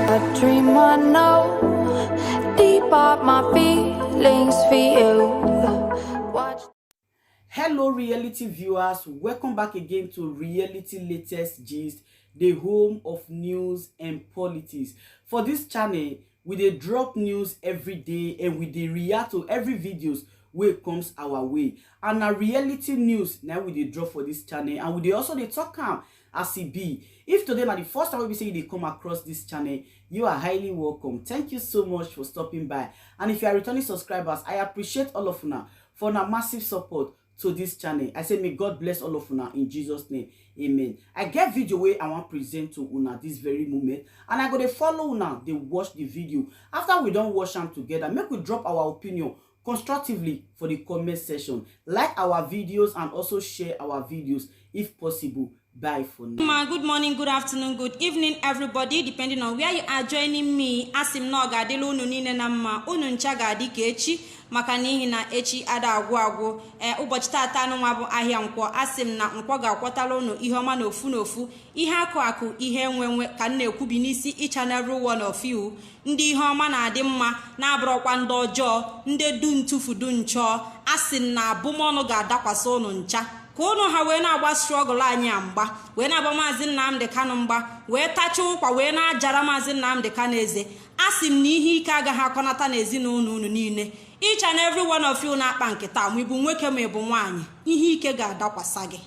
A dream I know, deep up my feelings for you. Watch. Hello reality viewers, welcome back again to Reality Latest Gist, the home of news and politics. For this channel, we dey drop news every day and we dey react to every videos wey comes our way. And na reality news now we dey drop for this channel, and we dey also dey talk am as e be. If today na the first time we say you dey come across this channel, you are highly welcome. Thank you so much for stopping by. And if you are returning subscribers, I appreciate all of una for una massive support to this channel. I say may God bless all of una in Jesus name. Amen. I get video where I want present to una this very moment, and I go to follow una, they watch the video. After we don't watch them together, make we drop our opinion constructively for the comment section. Like our videos and also share our videos if possible. Bye for now. Good morning, good afternoon, good evening, everybody, depending on where you are joining me. Asim no gadilo unu nine na mma unu ncha gadi ka echi maka n'ihi na echi ada agwụ agwụ. Ụbọchị tata anụ nwa bụ ahịa nkwọ. Asim na nkwọ ga-akwọtala unu ihe ọma n'ofu n'ofu, ihe akụ akụ, ihe enwenwe ka m na-ekwubi n'isi each and every one of you. Ndị ihe ọma na-adị mma na-abụrọkwa ndị ọjọọ, ndị du ntufu du nchọ. Asim na abụmọnụ ga-adakwasị unu ncha ka unu ha wee na-agba strọgụl anyị mgba, wee na-agba Maazị Nnamdi Kanu mgba, wee tacha ụkwa wee na-ajara Maazị Nnamdi Kanu eze. Asị m na ihe ike agaghị akọnata n'ezinụlọ unu niile. Each and every one of you na-akpa nkịta, ma ịbụ nwoke ma ịbụ nwaanyị, ihe ike ga-adakwasa gị.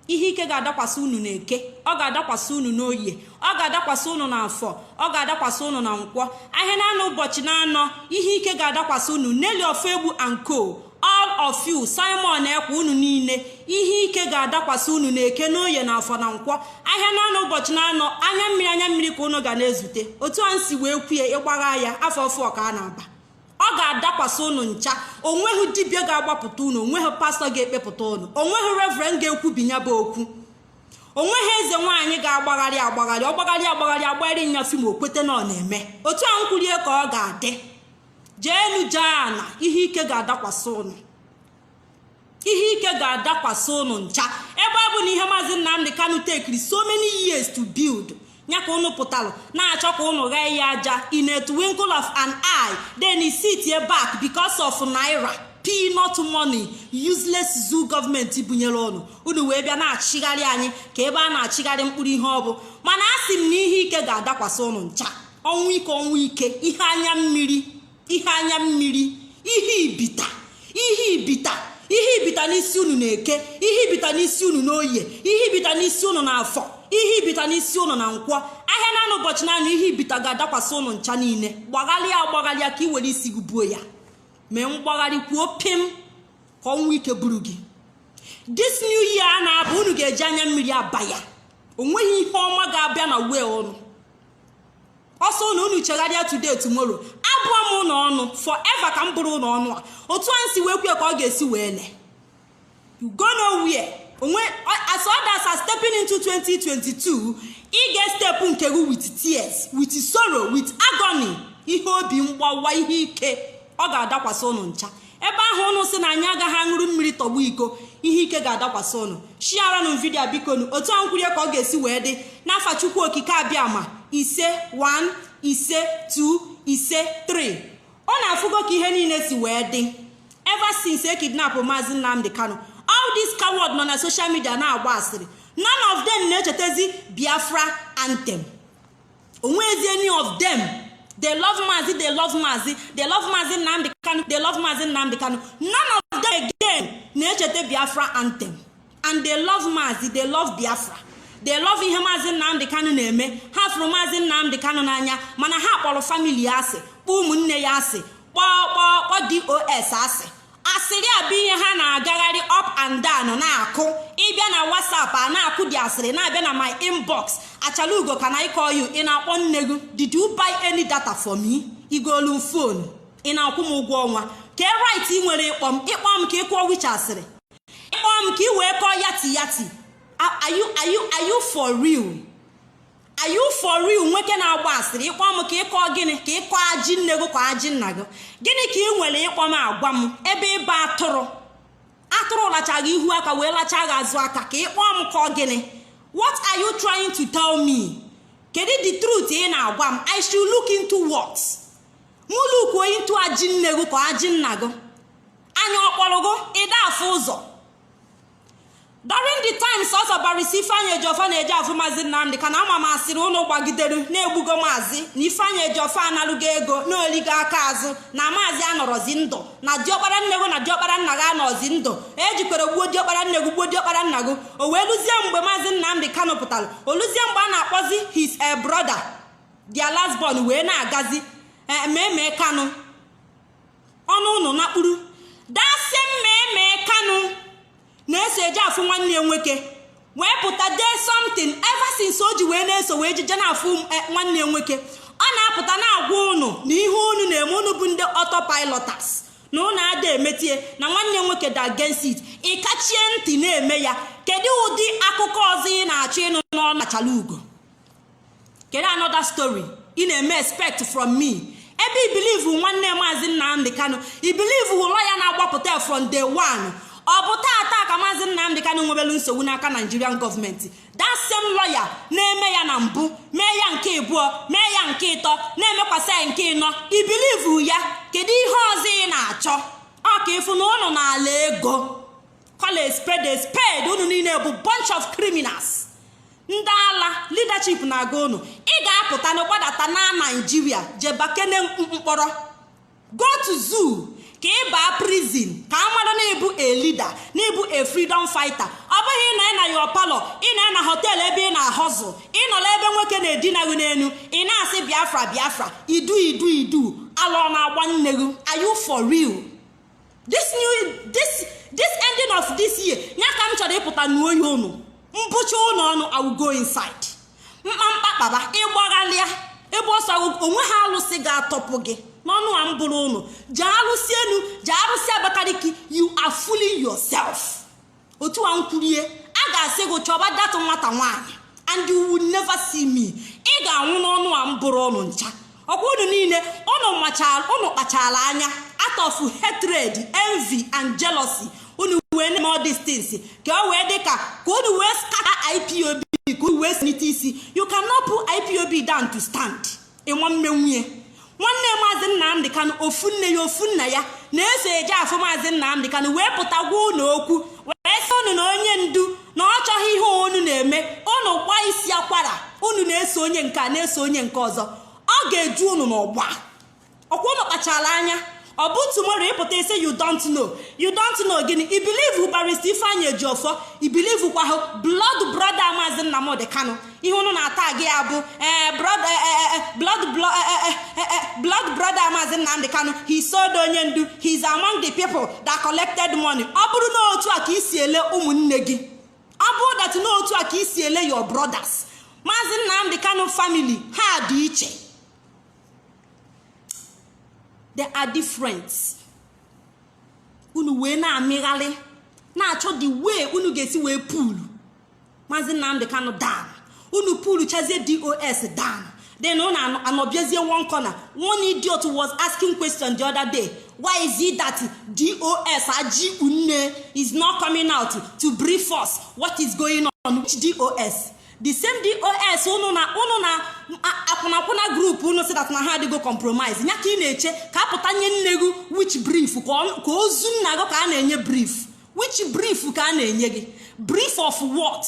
Ihe ike ga-adakwasị unu n'eke, ọ ga-adakwasị unu n'oye, ọ ga-adakwasị unu n'afọ, ọ ga-adakwasị unu na nkwọ. Ahịa na-anọ ụbọchị na-anọ, ihe ike ga-adakwasị unu. Nelly Ofegbu and Co, all of you, Simon Ekwe, unu niile, ihe ike ga-adakwasị unu n'eke n'oye na afọ na nkwọ. Ahịa na-anọ ụbọchị na-anọ, anya mmiri ka unu ga na-ezute. Otu a nsi wee kwuye ịgbagha ya afọ ọfọ ka a na-aba. Ọ ga-adakwasị unu ncha. Onweghị dibịa ga-agbapụta unu, onweghị pastọ ga-ekpepụta unu, onweghị reverend ga-ekwubinya bụ okwu, onweghị eze nwaanyị ga-agbagharị agbagharị nnyafi ma okwete na ọ na-eme. Otu a nkwulie ka ọ ga-adị. Jeenu jana, ihe ike ga-adakwasị unu. Ihe ike ga-adakwasị unu ncha. Ebe ọ bụ na ihe Maazị Nnamdi Kanu tekiri so many years to build, nya ka unu pụtalụ na-achọ ka unu gaa ya aja in a twinkle of an eye, then he sit here back because of naira, peanut money, useless zoo government bunyere unu wee bịa na-achịgharị anyị ka ebe a na-achịgharị mkpụrụ ihe ọ bụ. Mana asị m na ihe ike ga-adakwasị unu ncha. Ọnwụ ike, ihe anya mmiri, ihe ibita n'isi unu na-eke, ihe ibita n'isi unu n'oye, ihe ibita n'isi unu n'afọ, ihe ibita n'isi unu na nkwọ. Ahịa na ụbọchị na-anọ, ihe ibita ga-adakwasị unu ncha niile. Gbagharịa ka i were isi gị buo ya. Mee mgbagharị kwuo pim ka ọnwụ ike buru gị. This new year na-abụ unu ga-eji anya mmiri aba ya. Onweghị ihe ọma ga-abịa na wee unu. Also unu chegharịa today tomorrow, abụọ m n'ọnụ forever ka m bụrụ n'ọnụ a. Otu a nsi wee kwue ka ọ ga-esi wee le. You go nowhere. As others are stepping into 2022, ị ga-step nke gị with tears, with sorrow, with agony, ihe obi mgbawa, ihe ike, ọ ga-adakwasị unu ncha. Ebe ahụ unu si na anyị agaghị aṅụrụ mmiri tọgbu iko, ihe ike ga-adakwasị unu. Share nụ vidio biko nụ. Otu a nkwurie ka ọ ga-esi wee dị n'afa Chukwu Okike Abịama. 5 1 5 2 3. Ọ na-afụgo ka ihe niile si wee dị ever since e kidnap Maazị Nnamdi Kanu. All this coward nọ na social media na-agba asịrị. None of them na-echetezi Biafra anthem. Onwezi any of them. They love Maazị Nnamdi Kanu. None of them again na-echete Biafra anthem. And they love Maazị, they love Biafra. They love ihe Maazị Nnamdi Kanu na-eme. Ha fụrụ Maazị Nnamdi Kanu n'anya, mana ha kpọrọ family ya asị, kpọọ ụmụnne ya asị, kpọọ DOS asị. Asịrị abụ ihe ha na-agagharị up and down na-akụ. Ịbịa na WhatsApp a na-akụ dị asịrị, na-abịa na my inbox. Achalugo, can I call you? Ị na-akpọ nne gị, did you buy any data for me? Igolu phone. Ị na-akwụ m ụgwọ ọnwa. Ka right ị nwere ịkpọ m ka ị kwụọ which asịrị. Ịkpọ m ka ị wee kọọ yati. Are you for real? Are you for real? Nwoke na-agba asịrị ịkpọ m ka ịkọ gịnị? Ka ịkọ ajị nne gị ka ajị nna gị. Gịnị ka ị nwere ịkpọ m agwa m ebe ịba atụrụ lachaghị ihu aka wee lachaghị azụ aka ka ịkpọ m ka gịnị? What are you trying to tell me? kedu the truth ị na-agwa m? I should look into what? Mụ look into aji nne gị ka aji nna gị. Anya ọkpọrọgo ịda afụ ụzọ. During the time sọsọ Barrister Ifeanyi Ejiofor na-eje afụ Maazị Nnamdi Kanu ama m asịrị ụnụ gbagidere na-egbugo maazị na Ifeanyi Ejiofor analụgo ego na oligo aka azụ na maazị anọrọzi ndụ na diọkpara nne gị na diọkpara nna gị anọzi ndụ ejikwere gbuo diọkpara nne gị gbuo diọkpara nna gị. O wee lụzie mgbe Maazị Nnamdi Kanu pụtara, o lụzie mgbe a na-akpọzi his brother their last born wee na-agazi Meme Kanu ọnụ ụnụ nakpuru dasị Meme Kanu na-eso eje afụ nwanne ya nwoke wee pụta dee something ever since o ji wee na-eso wee jije na-afụ nwanne ya nwoke. Ọ na-apụta na-agwa ụnụ na ihe unu na-eme unu bụ ndị autopilotas na ụnụ ada emetie na nwanne ya nwoke da against it. Ị kachie ntị na-eme ya. Kedu ụdị akụkọ ọzọ ị na-achọ ịnụ n'ọnụ achala ugo? Kedu another story ị na-eme expect from me? Ebe i believe nwanne Maazị Nnamdi Kanu, i believe ụlọ ya na-agbapụta from day one. Ọ bụ tata ka Maazị Nnamdi Kanu nwebelu nsogbu n'aka Nigerian gọọmenti. That same lawyer na-eme ya na mbụ, mee ya nke ịbụọ, mee ya nke ịtọ, na-emekwasị ya nke ịnọ. I believe ya. Kedu ihe ọzọ ị na-achọ? Ọ ka ịfụ na ụnụ n'ala ego. Call a spade. Unu niile bụ bunch of criminals. Ndị ala leadership na-aga unu. Ị ga-apụta na gbadata na Nigeria jebakene mkpọrọ. Go to zoo. Ka ị baa prison ka amado na-ebu a leader na-ebu a freedom fighter. Ọ bụghị ị na your palọ, ị na hotel ebe ị na-ahọzụ, ị nọ ebe nwoke na-edina gị n'enu, ị na-asị Biafra idu alọ na-agba nne gị. Are you for real? This ending of this year nya ka m chọrọ ịpụta n'oyi unu mbụcha ụlọ ọnụ. I will go inside mkpamkpa kpaba ịgbaghalịa ebe ọsọ onwe ha alụsị ga-atọpụ gị n'ọnụ a mbụrụ ụnụ jaalụsi enu jaalụsi Abakaliki. You are fooling yourself. Otu a nkwurie a ga-asị gị chọba datụ nwata nwaanyị and you will never see me. Ị ga-anwụ n'ọnụ a mbụrụ ụnụ ncha. Ọkwa unu niile ụnụ kpachara anya out of hatred, envy and jealousy. Unu wee name all these things ka o wee dị ka unu wee scatter IPOB ka unu wee snite isi. You cannot put IPOB down to stand. Ịnwa mmenwunye nwanne Maazị Nnamdi Kanu ofu nne ya ofu nna ya na-eso eje afụ Maazị Nnamdi Kanu wee pụta gwa unu okwu wee sị unu na onye ndu na ọ chọghị ihe unu na-eme. Unu gba isi akwara unu na-eso onye nke a na-eso onye nke ọzọ. Ọ ga-eju unu n'ọgba. Ọkwa unu kpachara anya. Ọ bụ tomorrow ịpụta isi you don't know gịnị? I believe Barrister Ifeanyi Ejiofor, I believe kwa blood brother Maazị Nnamdi Kanu. Ihe unu na-ata gị ya bụ blood brother Maazị Nnamdi Kanu. He sold onye ndu. He's among the people that collected money. Ọ bụrụ na otu a ka isi ele ụmụnne gị, ọ bụrụ that na otu a ka isi ele your brothers, Maazị Nnamdi Kanu family ha dị iche. They are different. Unu wee na-amịghalị na-achọ the way unu ga-esi wee puulu Maazị Nnamdi Kanu down. Unu puulu chazie DOS down. Then unu anọbịazie one corner. One idiot was asking question the other day. Why is it that DOS Aji Unne is not coming out to brief us what is going on? Which DOS? The same DOS unu na akwụna group unu say that na ha dey go compromise. Nya ka ị na-eche ka apụta nye nnegu which brief ka ozu nna go ka a na-enye brief. Which brief ka a na-enye gị? Brief of what?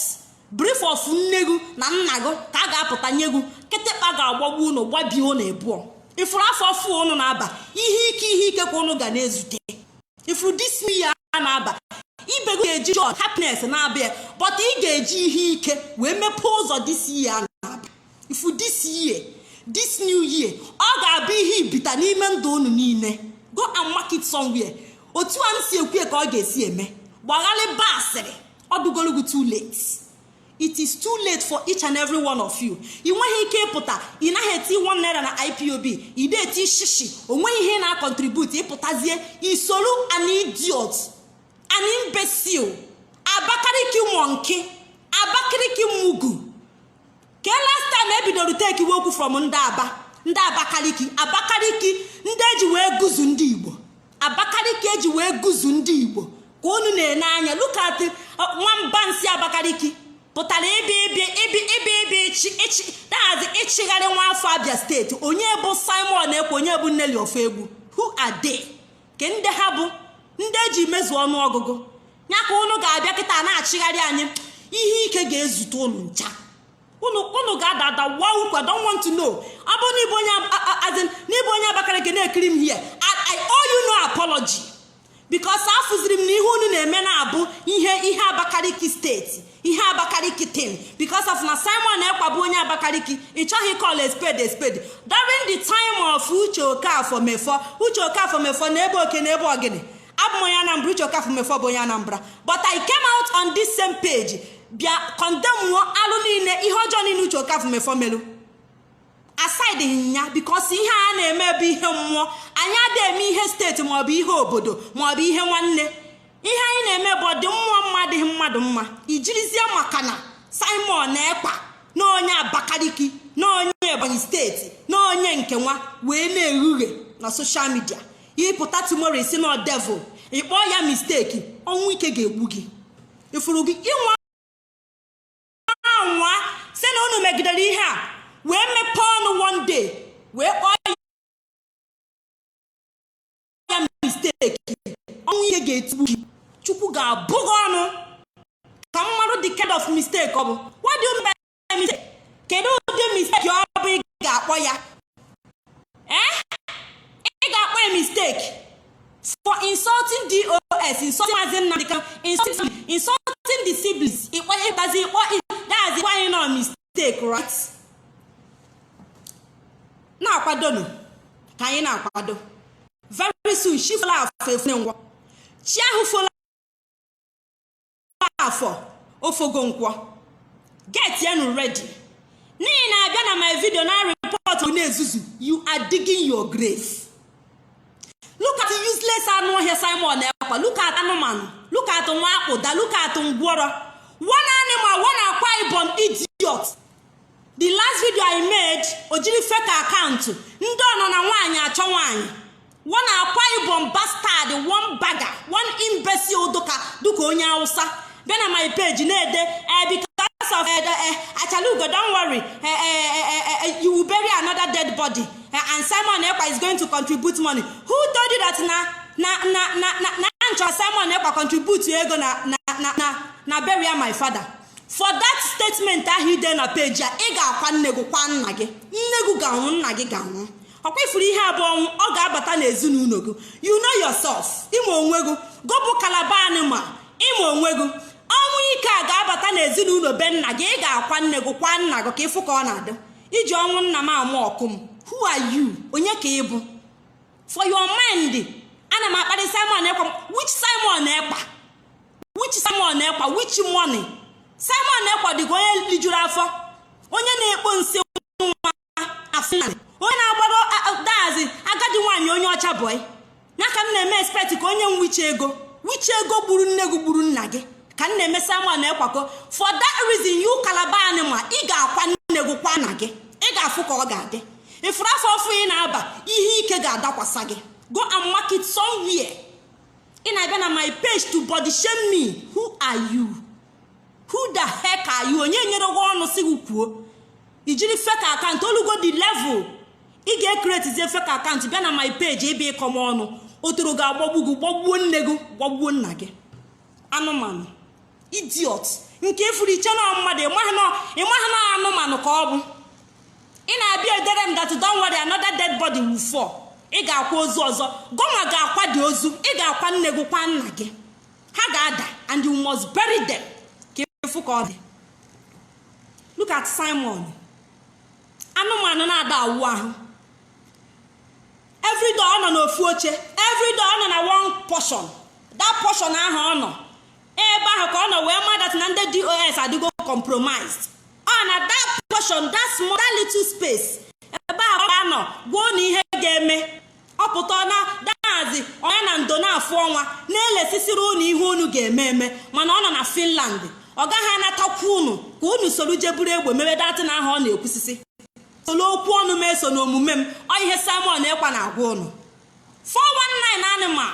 Brief of nnegu na nna go ka a ga-apụta nye gị. Ketekpa ga-agbagbu unu gbabie unu ebuo. Ifuru afọ ọfụ unu na-aba ihe ike ka unu ga na-ezute. Ifuru this year na-aba ibego ga-eji joy happiness na-abịa but ị ga-eji ihe ike wee mepe ụzọ this year na-abịa. Ifu this year, this new year, ọ ga-abụ ihe ibita n'ime ndụ unu niile. Go and mark it somewhere. Otu a nsi ekwe ka ọ ga-esi eme gbaghalị basịrị ọ dugologu too late. It is too late for each and every one of you. Ị nweghị ike ịpụta ị naghị eti 1 naira na IPOB ị na-eti shishi onweghị ihe na-contribute ịpụtazie isoro an idiot, an imbecile, Abakaliki monkey, Abakaliki mugu. Ke last time ebidoro take iwe okwu from ndị Abakaliki ndị eji wee guzu ndị Igbo. Abakaliki eji wee guzu ndị Igbo ka unu na-ene anya. Look at nwamba nsi Abakaliki pụtara ebe ịchịgharị nwa afọ Abia steeti. Onye bụ Simon Ekpa, onye bụ Nelly Ofegbu. Who are they? Ke ndị ha bụ ndị eji mezu ọnụọgụgụ ya ka unu ga-abịa kịta na-achịgharị anyị. Ihe ike ga-ezute unu ncha. Unu ga-adada wa ukwu. I don't want to know. Abụ n'ịbụ onye Abakaliki na-ekiri m here. I owe you no apology. Because afụziri m na ihe unu na-eme na-abụ ihe Abakaliki steeti, ihe Abakaliki thing. Because of na Simon Ekpa bụ onye Abakaliki, ị chọghị call a spade a spade. During the time of Uche Okafor Mefo na ebe oke na ebe ogene. Abụ m onye Anambra, Uche Okafor Mefo bụ onye Anambra. But I came out on this same page bịa condemn alụ niile ihe ọjọọ niile Uche Okafor Mefo melu. Aside nya because ihe a na-eme bụ ihe mmụọ. Anyị adịghị eme ihe steeti maọbụ ihe obodo maọbụ ihe nwanne. Ihe anyị na-eme bụ ọdị mmụọ mma adịghị mmadụ mma. Ijirizie maka na Simon Ekpa na onye Abakaliki na onye Ebonyi steeti na onye nke nwa wee na-erughe na social media. Ịpụta tomorrow isi na devil ịkpọ ya mistake, ọnwụ ike ga-egbu gị. Ifuru gị ịnwa nwa sị na unu megidere ihe a wee mepee ọnụ one day wee kpọọ ya mistake, ọnwụ ihe ga-etigbu gị. Chukwu ga-abụ gị ọnụ ka mmadụ the kind of mistake ọ bụ. What do you mean by mistake? Kedu ụdị mistake ọ bụ ị ga-akpọ ya? Ị ga-akpọ ya mistake for insulting DOS, insulting the siblings. That's why you know mistake, right? Na-akwadonu ka anyị na-akwado. Very soon she fola afọ ngwa. Chi ahụ fola afọ ofogo nkwo. Get you ready. N'ihi na abịa na my video na report na-ezuzu. You are digging your grave. Look at the useless anụ here Simon Ekpa. Look at anụmanụ. Look at nwa akpụda. Look at ngwọrọ. One animal, one Akwa Ibom idiot. The last video I made, ojiri fake account. Ndị ọnọ na nwaanyị achọ nwaanyị. One Akwa Ibom bastard, one bagger, one imbecile duka onye Hausa. Then on my page, because of Achalugo, don't worry. You will bury another dead body. And Simon Ekpa is going to contribute money. Who told you that Simon Ekpa contribute to ego na bury my father? For that statement that he did na page, ị ga-akwa nnegu kwa nna gị. Nnegu ga-anwụ, nna gị ga-anwụ. Ọkwa ifuru ihe abụọ ọ ga-abata n'ezinụlọ gị. You know yourself. Ime onwe gị. Gobu Calabar animal. Ime onwe gị. Ọnwụ ike a ga-abata n'ezinụlọ be nna gị. Ị ga-akwa nnegu kwa nna gị ka ịfụ ka ọ na-adị. Iji ọnwụ nna m amụ ọkụm. Who are you? Onye ka ị bụ? For your mind, ana m akparị Simon Ekpa. Which Simon Ekpa? Which Simon Ekpa? Which money? Simon Ekpa dịka onye lijuru afọ. Onye na-ekpo nsị nwa afọ. Onye na-agbado dazi agadi nwaanyị onye ọcha boy. N'aka m na-eme expect ka onye nwiche ego. Wiche ego gburu nne gị gburu nna gị. Ka m na-eme Simon Ekpa ko. For that reason you Calabar animal, ị ga-akwa nne gị kwa nna gị. Ị ga-afụ ka ọ ga-adị. Ifuru afọ ọfụ ị na-aba, ihe ike ga-adakwasa gị. Go and mark it somewhere. Ị na-abịa na my page to body shame me. Who are you? Who the heck are you? Onye nyere gị ọnụ si gị kwuo. Ijiri fake account olugo the level. Ị ga-create a fake account bịa na my page ebe ịkọ m ọnụ. Otoro ga-agbagbu gị, gbagbuo nne gị, gbagbuo nna gị. Anụmanụ. Idiot. Nke ifuru iche na mmadụ ịmaghị na anụmanụ ka ọ bụ. Ị na-abịa edere m that don't worry another dead body will fall. Ị ga-akwa ozu ọzọ. Gọnwa ga-akwa dị ozu. Ị ga-akwa nne gị kwa nna gị. Ha ga-ada and you must bury them. Look at Simon. Anụmanụ na-ada awụ ahụ. Every day ọ nọ n'ofu oche. Every day ọ nọ na one portion. That portion ahụ ọ nọ. Ebe ahụ ka ọ nọ wee madat na ndị DOS adịgo compromised. Ọ na that portion, that small, that little space. Ebe ahụ ọ nọ gwuo na ihe ga-eme. Ọ pụta na dazi onye na ndo na-afụ ọnwa na-elesisiri unu ihe unu ga-eme eme mana ọ nọ na Finland. Ọ gaghị anatakwu unu ka unu soro jeburu egbe mewe datị na ahụ ọ na-ekwusisi. Solo okwu ọnụ m eso n'omume m ọ ihe Simon Ekpa na-agwa unu. 419 animal.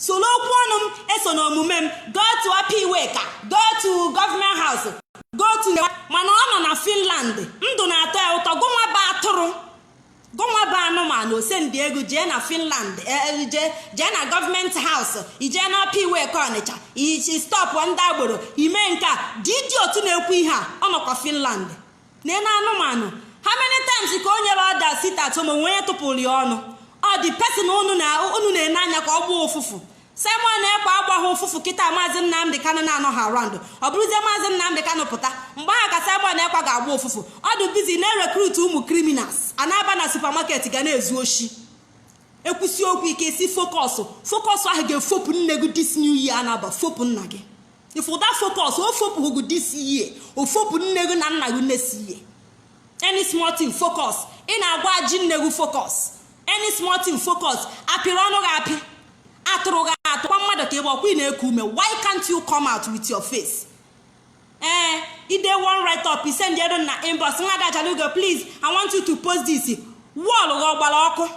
soro okwu ọnụ m eso na omume m. Go to Apiweka, go to government house, go to mana ọ nọ na Finland. Ndụ na-atọ ya ụtọ. Gụnwa bụ atụrụ, gụnwa bụ anụmanụ, ose ndị ego jee na Finland, jee na gọọmenti haus, ijee na Apiweka Ọnịcha, ichi stọpụ ndị agboro, ime nke a dị otu na-ekwu ihe a, ọ nọkwa Finland. na anụmanụ. How many times ka o nyere ọda sit at home onwe tụpụrụ ya ọnụ? Ọ dị pesin unu na-ene anya ka ọ gbuo ụfụfụ. Simon Ekpa agbaghị ụfụfụ kịta Maazị Nnamdi Kanu na-anọ ha around. Ọ bụrụzie Maazị Nnamdi Kanu pụta mgbe ahụ ka Simon Ekpa ga-agba ụfụfụ. Ọ dị bizi na-erekrut ụmụ criminals a na-aba na supermarket ga na-ezu oshi. Ekwusi okwu ike isi focus ahụ ga-efopụ nne gị this new year na-aba fopụ nna gị. Ifu that focus o fopụ gị this year o fopụ nne gị na nna gị next year. Any small thing focus ị na-agwa ji nne gị focus. Any small thing focus apịrị ọnụ gị apị atụrụ gị atụkwa mmadụ ka ebe ọkwa ị na-eku ume. Why can't you come out with your face? Ide one write up i send ya na inbox Nwada Ajalugo, please I want you to post this. Wall gị ọgbara ọkụ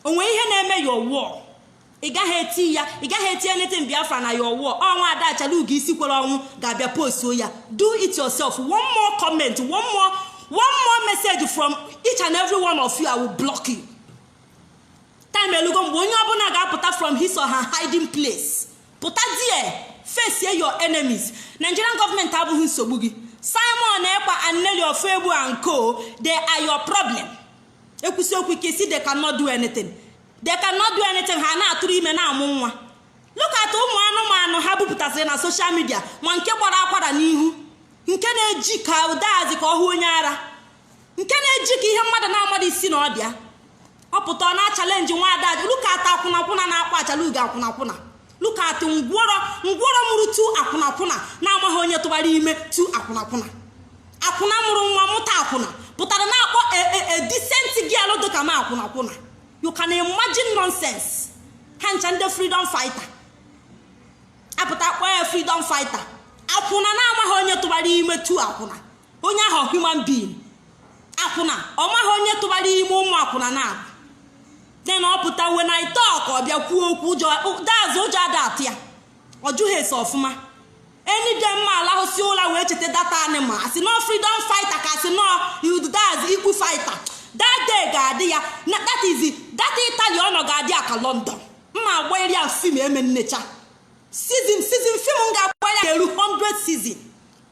onwe ihe na-eme your wall. Ị gaghị eti ya, ị gaghị eti anything Biafra na your wall. Nwada Ajalugo isi kwere ọnwụ ga-abịa post ya. Do it yourself. One more comment, one more message from each and every one of you, I will block you. Time elugo mgbe onye ọbụla ga-apụta from his or her hiding place. Pụta there, face your enemies. Nigerian government abụghị nsogbu gị. Simon Ekpa and Nelly Ofegbu and co, they are your problem. Ekwusi okwu ike si they cannot do anything. They cannot do anything. Ha na-atụrụ ime na-amụ nwa. Look at ụmụ anụmanụ ha bupụtasịrị na social media ma nke gbara akwara n'ihu, nke na-eji ka ụdazi ka ọ hụ onye ara, nke na-eji ka ihe mmadụ na-amadụ isi na ọdịa. Ọ pụta na challenge Nwada. Look at akwụnakwụna na-akpa Ajalugo akwụnakwụna. Look at ngwọrọ mụrụ tu akwụnakwụna na-amaghị onye tụbara ime tu akwụnakwụna. Akwụna mụrụ nwa mụta akwụna pụtara na-akpọ a decent girl dị ka ma akwụnakwụna. You can imagine nonsense. Ha ncha ndị freedom fighter apụta kpọọ freedom fighter. Akwụna na-amaghị onye tụbara ime tu akwụna. Onye ahụ human being. Akwụna ọ maghị onye tụbara ime ụmụ akwụna na then ọ pụta when I talk ọ bịa kwuo okwu ụjọ ada atụ ya. Ọ jụghị ese ọfụma. Any day mma alahụsi ụla wee cheta data animal asị no freedom fighter ka asị no that's equal fighter. That day ga-adị ya that Italy ọ nọ ga-adị aka London. Mma agba eri a film eme nnecha season film ga-agba ya eru 100 season.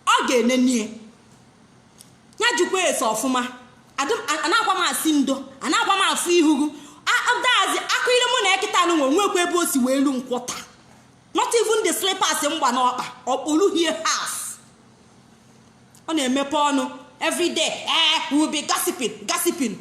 Ọ ga-enenie ya jikwa ese ọfụma. Anakwa m asị ndo, anakwa m afụ ihugu. Dazi akụire mụ na ekita nwe nwekwa ebe o si wee lu nkwọta. Not even the slippers mgba n'ọkpa okpuru hie half. Ọ na-emepe ọnụ every day. We will be gossiping.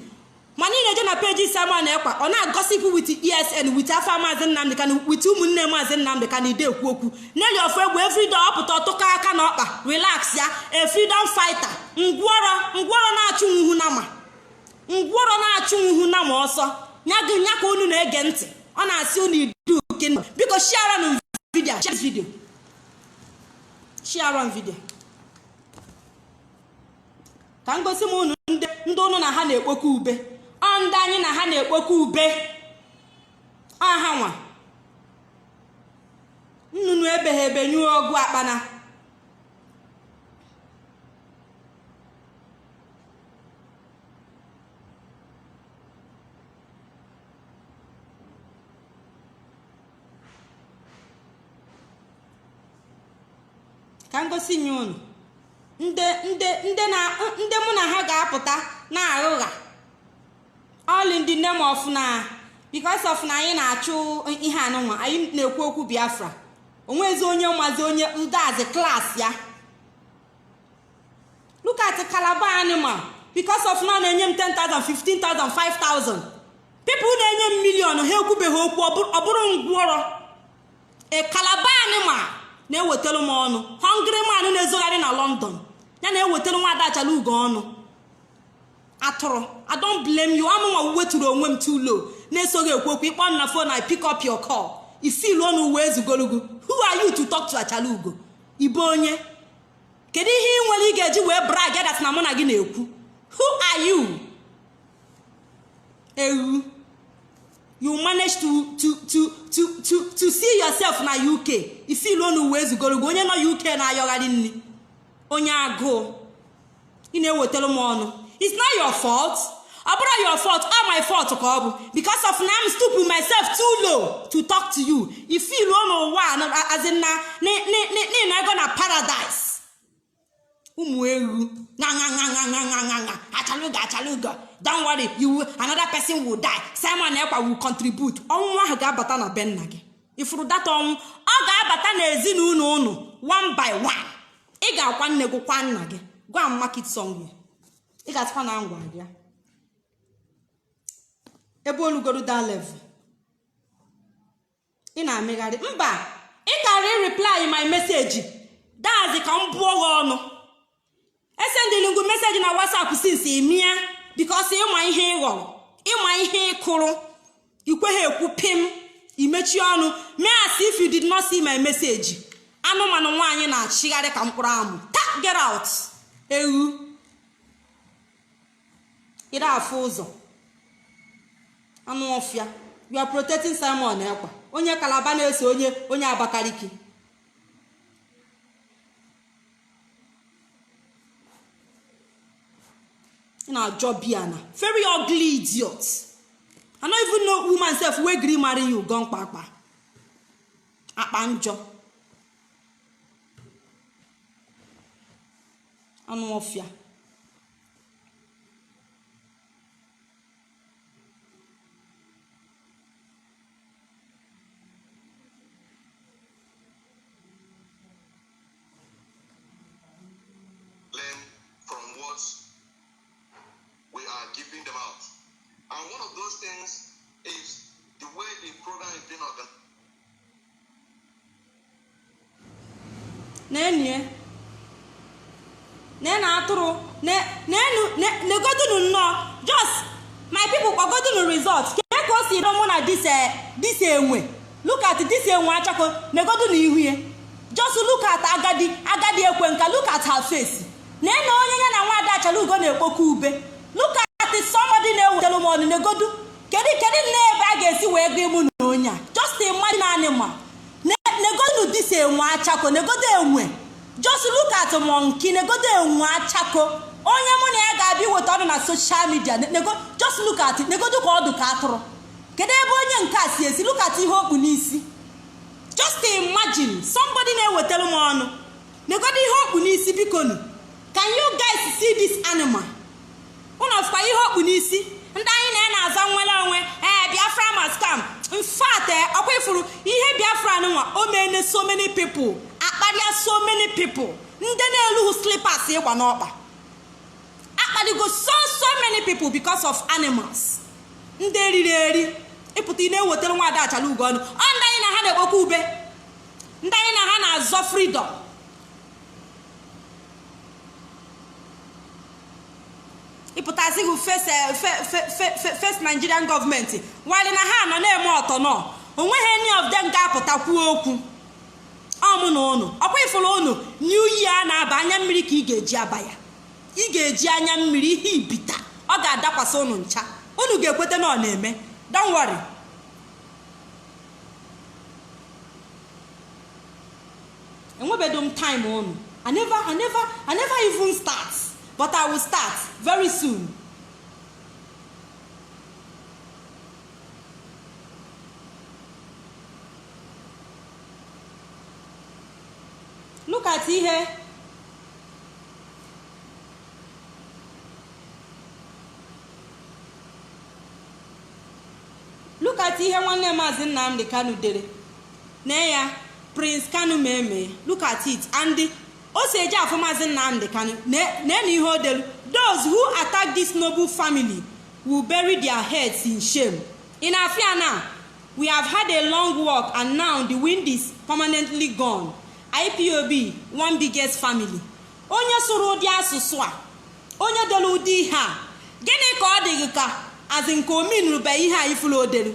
Mana ị na-eje na page Simon Ekpa ọ na-gossip with ESN, with afa Maazị Nnamdi Kanu, with ụmụnne Maazị Nnamdi Kanu ide ekwu okwu. Nelly Ofegbu every day ọpụta ọtụka aka n'ọkpa relax ya. A freedom fighter. Ngwọrọ na-achụ ihu na ma. Ngwọrọ na-achụ ihu na ma ọsọ. Nya ka unu na-ege ntị. Ọ na-asị unu idu kin. Biko share on video. Share on video. Ka ngosi m unu ndị unu na ha na-ekpokwa ube. Ndị anyị na ha na-ekpokwa ube. Ha nwa. Nnụnụ ebeghị ebe nyụọ ọgụ akpana. Ka ngosi nye unu ndị mụ na ha ga-apụta na-aghụgha all in the name of na because of na anyị na-achụ ihe anụnwa anyị na-ekwu okwu Biafra. Onwezi onye mazi onye udazi class ya. Look at Calabar animal because of na na-enye m 10,000 15,000 5,000 people na-enye m million ha ekwubeghị okwu ọ bụrụ ngwọrọ. A Calabar animal na-ewetelu m ọnụ. Hungry man na-ezogharị na London ya na-ewetelu Nwada Ajalugo ọnụ. Atụrụ I don't blame you. Amụnwa weturu onwe m too low na-esoghị ekwu okwu ịkpọ na phone I pick up your call. Ifil ọnụ uwe ezugologo. Who are you to talk to Ajalugo? Ibe onye kedu ihe ị nwere ị ga-eji wee brag that na mụ na gị na-ekwu? Who are you? you manage to see yourself na UK ifeel onu wee zugoro onye no UK na ayọghari nni onye agụụ ị na-ewetara m ọnụ. It's not your fault. Abụrụ your fault, all my fault ka ọ bụ because of na I'm stooping myself too low to talk to you. Ifeel onu ụwa as in na go na paradise. Ụmụ ewu achaluga. Don't worry, another person will die. Simon Ekpa will contribute. Ọnwụ ahụ ga-abata na be nna gị. Ifuru data ọnwụ, ọ ga-abata na ezinụlọ unu one by one. Ị ga-akwa nne gị kwa nna gị. Go and mark it somewhere. Ị ga-atụkwa na ngwa bịa. Ebe olugoro that level. Ị na-amịgharị. Mba, ị gara reply my message. That's ka m bụọ gị ọnụ. Esendịrị ngụ message na WhatsApp since emia because ịma ihe ịghọrọ, ịma ihe ịkụrụ, ikweghị ekwu pim, imechi ọnụ. Me as if you did not see my message. Anụmanụ nwaanyị na-achịgharị ka mkpụrụ amụ. Get out. Ewu. Ị na-afụ ụzọ. Anụ ọfịa. You are protecting Simon Ekpa. Onye Calabar na-eso onye Abakaliki. Na Jobiana. Very ugly idiot. I don't even know woman self wey gree marry you gone kpakpa. Akpanjo. Anụ ọfịa. Learn from what we are giving them out. And one of those things is the way the program is being organized. Nena atụrụ negodunu nnọọ just my people kpagodunu result ka o si mụ na this enwe look at this enwe achako negodunu ihu ya just look at agadi ekwe nka look at her face nena onye ya na nwa ada achala ugo na-ekpoku ube look at somebody na-ewetelu m ọnụ negodu kedu ebe a ga-esi wee gị mụ na onye a just imagine animal negodunu this enwe achako negodu enwe. Just look at monkey, negodo enwe achako. Onye mụ na ya ga-abịa weta ọrụ na social media. Just look at it. Negodo ka ọdụ ka atụrụ. Kedu ebe onye nke a si esi? Look at ihe okpu n'isi. Just imagine somebody na-ewetara m ọnụ. Negodo ihe okpu n'isi bikonu. Can you guys see this animal? Unu ọfụkwa ihe okpu n'isi. Ndị anyị na-aza nwere onwe. Biafra must come. In fact, ọkwa ifuru ihe Biafra nwa o mene so many people. Akpadia so many people. Ndị na-elu slippers ịgba n'ọkpa. Akpadigo so many people because of animals. Ndị eriri ịpụta ị na-ewetara nwa ada achala ugo ọnụ. Ọ ndị anyị na ha na-ekpokwa ube. Ndị anyị na ha na-azọ freedom. Ịpụtazi gị face Nigerian government. While na ha nọ na-eme ọtọ nọ. Onweghị any of them ga-apụtakwuo okwu. Ọmụ na ụnụ ọkwa ifuru ụnụ new year na-aba anya mmiri ka ị ga-eji aba ya. Ị ga-eji anya mmiri ihe ibita ọ ga-adakwasị ụnụ ncha. Ụnụ ga-ekwete na ọ na-eme. Don't worry. Enwebedo m time ụnụ. I never even start, but I will start very soon. Look at ihe. Look at ihe nwanne Maazị Nnamdi Kanu dere. Na ya Prince Kanu meme. Look at it. And o si eje afọ Maazị Nnamdi Kanu. Na ihe o delu. Those who attack this noble family will bury their heads in shame. In Afiana, we have had a long walk and now the wind is permanently gone. IPOB, one biggest family. Onye sụrụ ụdị asụsụ a, onye dere ụdị ihe a, gịnị ka ọ dịghị ka azị nke ominrube ihe a ifuru odelu?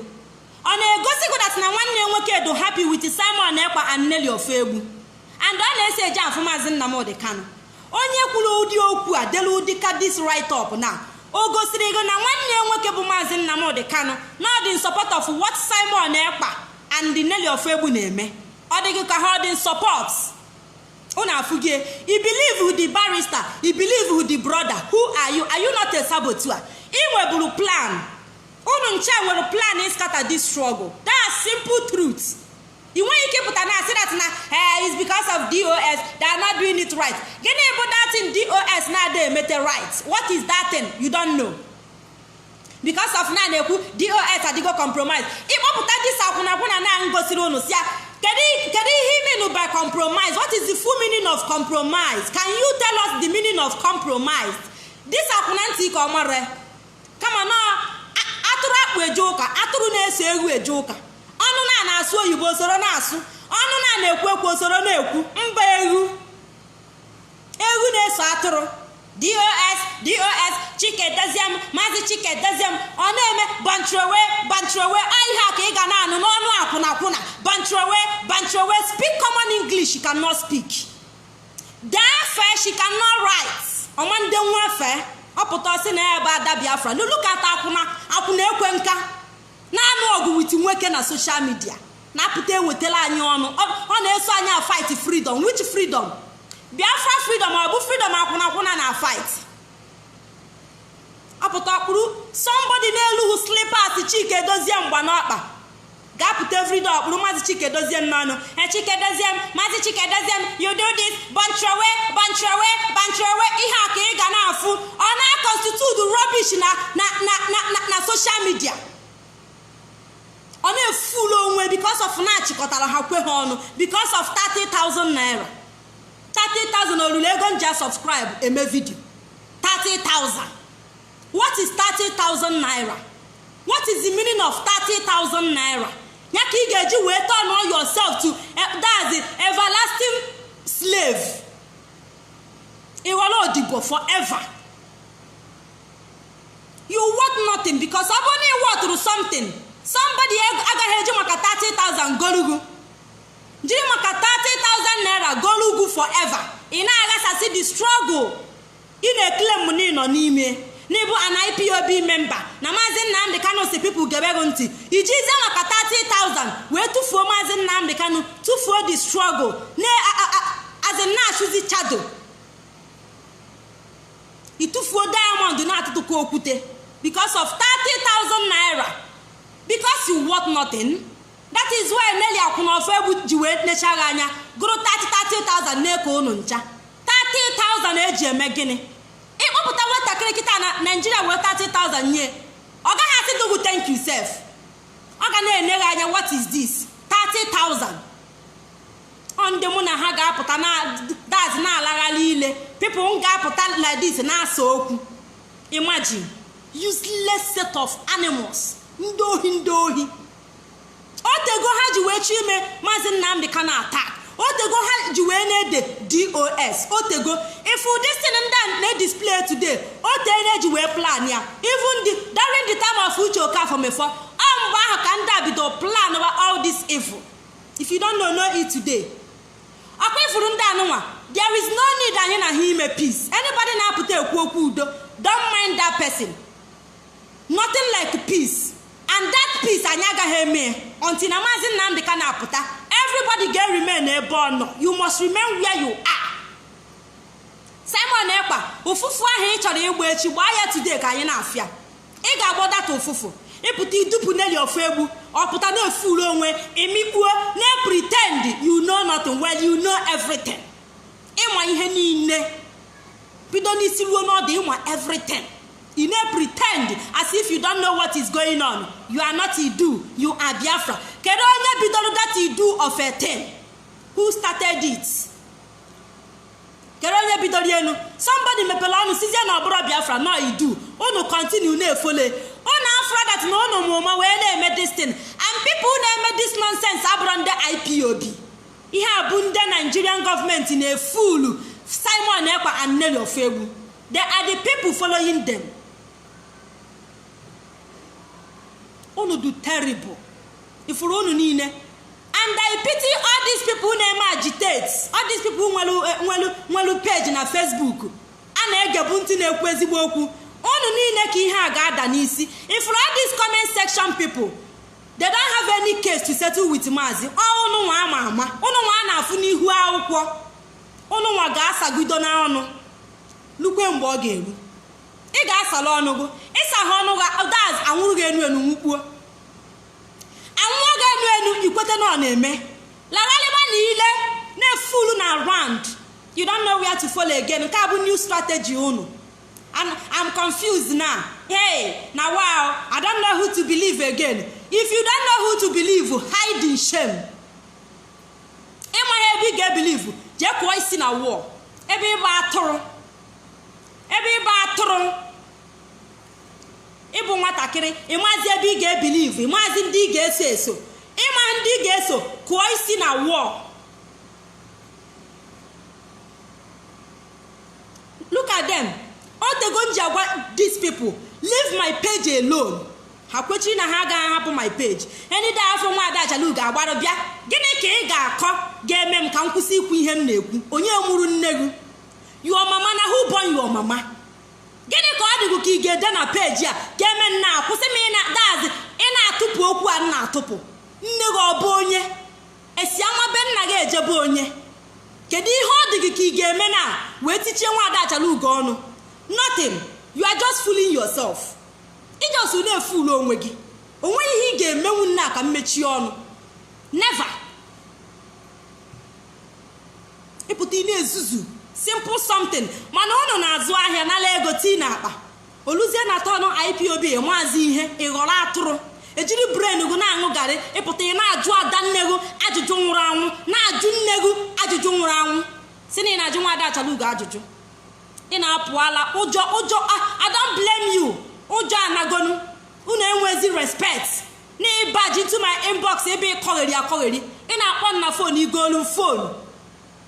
Ọ na-egosi that na nwanne nwoke do happy with Simon Ekpa and Nelly Ofegbu. And ọ na-ese eje afụ Maazị Nnamdi Kanu. Onye kwuru ụdị okwu a delu ụdị ka this write up na o gosiri ego na nwanne ya nwoke bụ Maazị Nnamdi Kanu na ọ dị in support of what Simon Ekpa and Nelly Ofegbu na-eme. Ọ dịghị ka ha dị in support. Unu afụgie, you believe with the barrister, you believe with the brother. Who are you? Are you not a saboteur? Ị nweburu plan. Unu nche nwere plan is scatter this struggle. That's simple truth. You want to keep it and say that now it's because of DOS they are not doing it right. Get about that in DOS now they make it right. What is that thing? You don't know. Because of now they DOS are go compromise. If I put this up when I go see can he mean by compromise? What is the full meaning of compromise? Can you tell us the meaning of compromise? This appunanti komare. Come on now. Aturu akwe joka, aturu na-ese egwu ejoka. Ọnụ na-asụ oyibo soro na-asụ. Ọnụ na-ekwu ekwu soro na-ekwu. Mba egwu. Egwu na-eso atụrụ. DOS Chike Daziem, Maazị Chike Daziem, ọ na-eme bantrowe, ahịa ka ị ga na-anụ n'ọnụ akwụna. Bantrowe, speak common English, she cannot speak. Therefore, she cannot write. Ọmande nwafe, ọ pụta ọsị na ebe ada Biafra. Look at akwụna ekwe nka. Na-anụ ọgụ wit nwoke na social media. Na-apụta ewetela anyị ọnụ. Ọ na-eso anyị fight freedom. Which freedom? Biafra freedom ọ bụ freedom akwụna na fight. Apụta ọkpụrụ somebody n'elu slippers Chike Dozie mgba n'ọkpa. Ga-apụta freedom ọkpụrụ Maazị Chike Dozie mmanụ. Chike Dozie, Maazị Chike Dozie, you do this, bantrowe, ihe a ka ị ga na-afụ. Ọ na-constitute rubbish na social media. Ọ na-efulu onwe because of na-achịkọtara ha kwe ha ọnụ because of 30,000 naira. 30,000 olulu ego nja subscribe eme video. 30,000. What is 30,000 naira? What is the meaning of 30,000 naira? Ya ka ị ga-eji wee turn on yourself to that's the everlasting slave. Iwala odibo forever. You want nothing because ọ bụrụ na ị want through something. Somebody agaghị eji maka 30,000 golugu. Jiri maka 30,000 naira golugu forever. Ị na-aghasasị the struggle. Ị na-eklem n'ịnọ n'ime. N'ịbụ an IPOB member. Na Maazị Nnamdi Kanu si people gebego ntị. Ijizie maka 30,000 wee tufuo Maazị Nnamdi Kanu tufuo the struggle. As a na-achụzi chado. Itufuo diamond na-atụtụkwa okwute. Because of 30,000 naira. Because you want nothing. That is why Nelly Ofegbu ji wee nechagha anya gụrụ 30,000 na-eko unu ncha. 30,000 eji eme gịnị? Ịkpọpụta nwatakịrị kịta na Nigeria wee 30,000 nye. Ọ gaghị asị dogu thank you self. Ọ ga na-enegha anya what is this? 30,000. Ndị mụ na ha ga-apụta na-alaghali ile. People ga-apụta like this na-asa okwu. Imagine. Useless set of animals. Ndị ohi. Otego ha ji wee chi ime Maazị Nnamdi Kanu attack. Otego ha ji wee na-ede DOS. Otego if this thing na display today, otego ji wee plan ya. Even during the time of Uche Okafor mefo, mgbe ahụ ka ndị abido plan over all this evil. If you don't know it today. Akwa ifuru ndị anụnwa, there is no need anyị na ha ime peace. Anybody na-apụta ekwu okwu udo, don't mind that person. Nothing like peace. And that peace anyị agaghị eme until na Maazị Nnamdi Kanu apụta. Everybody get remain ebe ọ nọ. You must remain where you are. Simon Ekpa, ụfụfụ ahụ ị chọrọ igba echi gbaa ya today ka anyị na-afịa. Ị ga-agba data ụfụfụ. Ịpụta idupu Nelly Ofegbu, ọpụta na-efuru onwe, emikpuo, na-pretend you know nothing well, you know everything. Ịma ihe niile. Bido n'isi ruo n'ọdụ ịma everything. You may pretend as if you don't know what is going on. You are not Idu, you are Biafra. Kedu onye bidoro that Idu of a thing? Who started it? Kedu onye bidoro enu? Somebody mepela ọnụ sizie na ọbụrụ Biafra no Idu. Unu continue na-efole. Unu afra that na unu mụma wee na-eme this thing. And people na-eme this nonsense abụrụ ndị IPOB. Ihe a bụ ndị Nigerian government na-efulu Simon Ekpa and Nelly Ofegbu. They are the people following them. Unu do terrible. If you unu niile. And I pity all these people who agitate. All these people who nwelu page na Facebook. A na-egebu ntị na-ekwu ezigbo okwu. unu niile ka ihe a ga-ada n'isi. If all these comment section people, they don't have any case to settle with Mazi. Unu nwa ama unu nwa na-afụ n'ihu akwụkwọ, unu nwa ga-asagido na ọnụ lukwe mgbe ọ ga-eru. Ị ga-asala ọnụ gị, ịsa ha ọnụ ga anwụrụ gị enu nwukpuo, anwụrụ gị enu ikwete na ọ na-eme laghaliba niile na-efulu na round. You don't know where to follow again. Nke a bụ new strategy unu. I'm confused now. Hey, now wow, I don't know who to believe again. If you don't know who to believe, hide in shame. Ịma ebe ị ga-ebelieve, jee kụọ isi na wall. Ebe ịba atụrụ. Ebe ịba atụrụ. Ịbụ nwatakịrị, ịmazi ebe ị ga-ebelieve, ịmazi ndị ị ga-eso eso. Ịma ndị ị ga-eso, kụọ isi na wall. Look at them. These people leave my page alone. Ha kwechiri na ha ga-ahapụ my page. Any day afọ nwa Ada Ajalu ga-agbara bịa. Gịnị ka ị ga-akọ ga-eme m ka m kwụsị ikwu ihe m na-ekwu? Onye mụrụ nne gị? Your mama na who born your mama? Gịnị ka ọ dịgụ ka ị ga-ede na page a ga-eme m na-akwụsị m ị na-atụpụ okwu a na-atụpụ? Nne gị ọ bụ onye? Esi ama be nna gị ejebe onye? Kedu ihe ọ dịgị ka ị ga-eme na wee tichie nwa Ada Ajalu ọnụ? Nothing. You are just fooling yourself. Ị just na-efool onwe gị. Onwe ihe ị ga-emenwu nna ka mmechi ọnụ. Never. Ịpụta ị na-ezuzu simple something. Mana unu na-azụ ahịa n'ala ego tii na akpa. Oluzie na tọnụ IPOB enwazi ihe ịghọrọ atụrụ. Ejiri brain gị na-aṅụ garị ịpụta ị na-ajụ ada nne gị ajụjụ nwụrụ anwụ, na-ajụ nne gị ajụjụ nwụrụ anwụ. Si na ị na-ajụ nwa Ada Ajalu ajụjụ. Ị na-apụala ụjọ I don't blame you. Ụjọ anagonu. Unu enwezi respect. Na ịbaji into my inbox ebe ịkọgheri akọgheri. Ị na-akpọ m na phone igolu phone.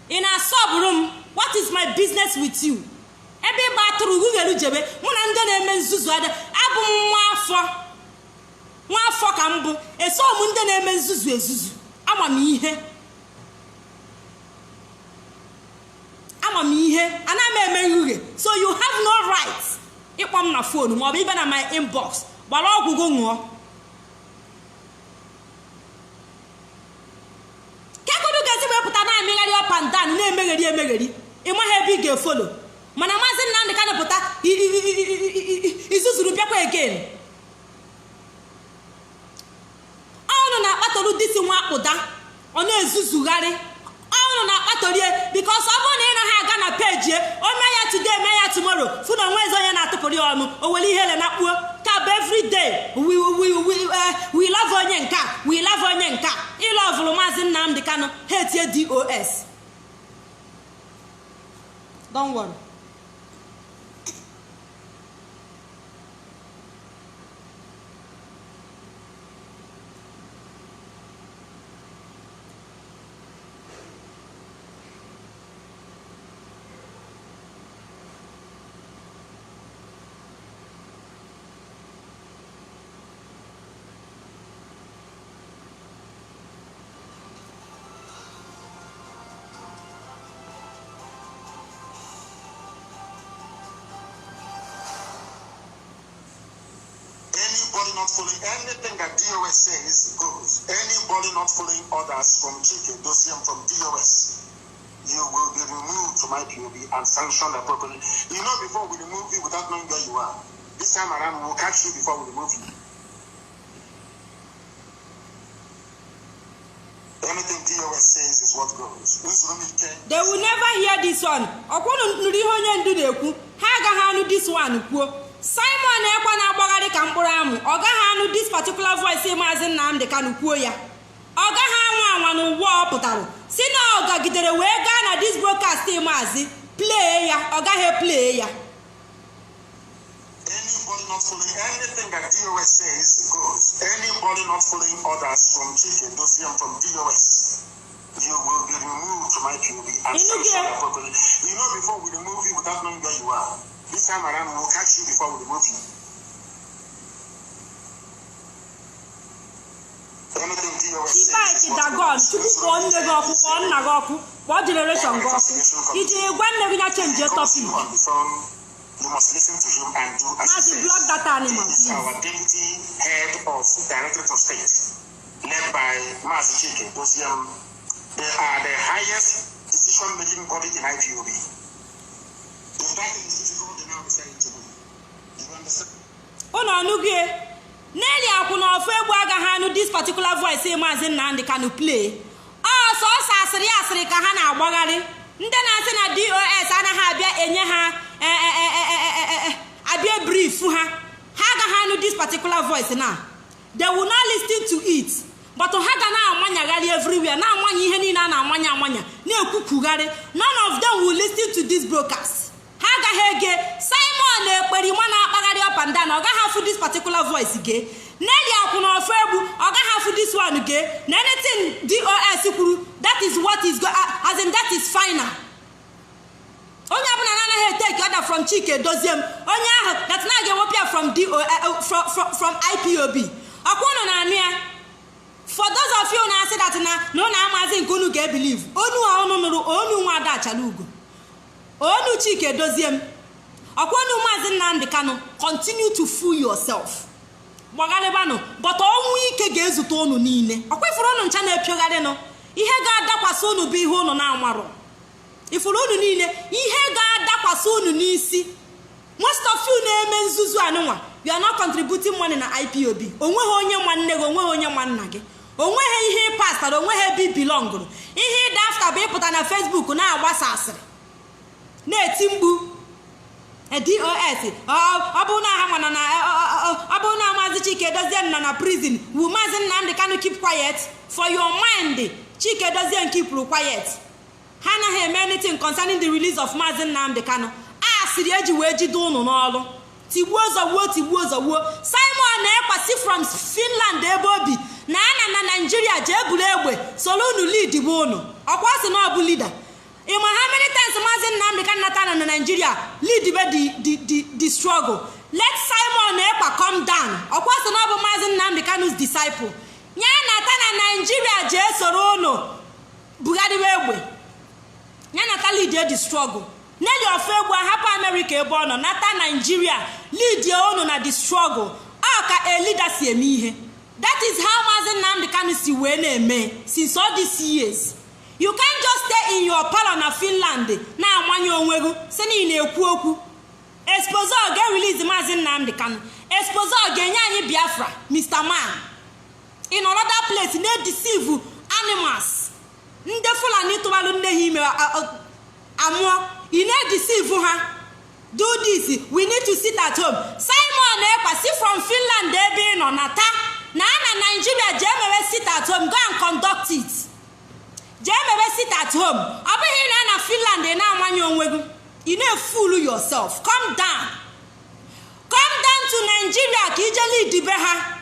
Ị na-asọbụrụ m. What is my business with you? Ebe ịba atụrụ ugugheru jebe mụ na ndị na-eme nzuzu ada abụ m nwa afọ ka m bụ eso m ndị na-eme nzuzu ezuzu. Ama m ihe ana m eme nhughe. So you have no right ịkpọ m na phone ma ọ bụ ibe na my inbox gbara ọgwụ gị ṅụọ. Kekodu ga-esi wepụta na-emegharị up and down na-emegheri ịmaghị ebe ị ga-efolo. Mana Maazị Nnamdi Kanu pụta izuzuru bịakwa again. Ọnụ na-akpatolu disi nwa akpụda ọ na-ezuzugharị. Ọnụ na-akpatorie because ọ bụrụ na ị naghị aga na page o mee ya today mee ya tomorrow fụ na onwe ezi onye na-atụpụrụ ya ọnụ o were ihe ele na-akpuo ka bụ every day we love onye nka we love onye nka ịlọvụrụ Maazị Nnamdi Kanu ha etie DOS. Don't worry. Anybody not following anything that DOS says goes. Anybody not following orders from Chike Dosium from DOS, you will be removed from IPOB and sanctioned appropriately. You know, before we remove you without knowing where you are. This time around, we'll catch you before we remove you. Anything DOS says is what goes. They will never hear this one. This one. Simon ekwa na-agbagharị ka mkpụrụ amụ ọ gaghị anụ this particular voice Maazị Nnamdi Kanu kwuo ya. Ọ gaghị anwa n'ụwa ọ pụtara si na ọ gagidere wee gaa na this broadcast Maazị play ya ọ gaghị play ya. Anybody not following anything that DOS says goes. Anybody not following orders from Chike Dosium from DOS, you will be removed from IPOB and sanctioned appropriately. You know, before we remove you without knowing where you are. This time around, we'll catch you before we remove you. Anything DOS says is what goes. What generation goes? It is when they change your topic. You must listen to him and do as he says. Block that animal, He is our deputy head of Directorate of State, led by Mazi Chike Dosiem. They are the highest decision-making body in IPOB. In that institution, they now referring to me. You understand? Oh no, no, Nelly Akuna of Wagahanu, this particular voice, Mazi Nnamdi Kanu play. Oh, so Sasri Kahana Wagari. Then I send a DOS and I have a brief for her. Haga handle this particular voice now. They will not listen to it. But to Haga now manya gali everywhere. Now manya heni na manya. Ne kukugare. None of them will listen to this broadcast. Haga hege Simon Periwana bagari up and down. Oga have this particular voice again. Nelly Akuna Febu, Oga have this one again. Anything DOS that is what is as in that is final. Onye abuna na take order from Chike Doziem. Onye that na get wopia from IPOB. Akwono na ania. For those of you na say that no na Mazi Nkunu get believe. Onu nwa da chalugo. Onu Chike Doziem. Akwono Mazi Nnamdi Kanu, continue to fool yourself. Gbagalebano, but onwu ike ga-ezute unu niile. Okwefuru unu ncha na epiogare no. Ihe ga-adakwasa unu bụ ihe unu na-amaro. Ifuru unu niile, ihe ga-adakwasa unu n'isi. Most of you na-eme nzuzu anụnwa. You are not contributing money na IPOB. Onweghị onye nwanne gị, onweghị onye nwanna gị. Onweghị ihe pastor, onweghị ebe belong. Ihe ịda after bụ ịpụta na Facebook na-agbasa asịrị. Na-eti mgbu. DOS abuna hamana na abuna Mazi Chike Doziem na prison. Will Mazi Nnamdi Kanu keep quiet? For your mind, Chike Doziem keep quiet. Hana hear anything concerning the release of Mazi Nnamdi Kanu. Sirieji weji do no no. Tiwoza. Simon Ekpasi from Finland ebobi. Na Nigeria jebule egbe. Solo nu lead bono. Okwasi no abu leader. How many times Mazi Nnamdi Kanu Natana in Nigeria lead the struggle? Let Simon Ekpa come down. Of course, not Mazi Nnamdi Kanu's disciple. Nya Natana Nigeria je sorono bugadi wewe. Nya Natana lead the struggle. Nelly ofegwa hapa America ebono Nata Nigeria lead your own na the struggle. Aka a leader si emihe. That is how Mazi Nnamdi Kanu si we na-eme since all these years. You can't just stay in your palace na Finland na amanye onwego se ni na-ekwu okwu. Exposure get release Mazi Nnamdi Kanu. Exposure get nyanyi Biafra, Mr. Man. In another place, they deceive animals. Nde Fulani to balu nde hime amwa. You need deceive her. Do this. We need to sit at home. Simon Ekpasi from Finland they be no nata. Na Nigeria jeme sit at home. Go and conduct it. Jeme sit at home. Abe here na Finland they na amanye onwego. You need to fool yourself. Come down. Come down to Nigeria ka ijeli dibe ha.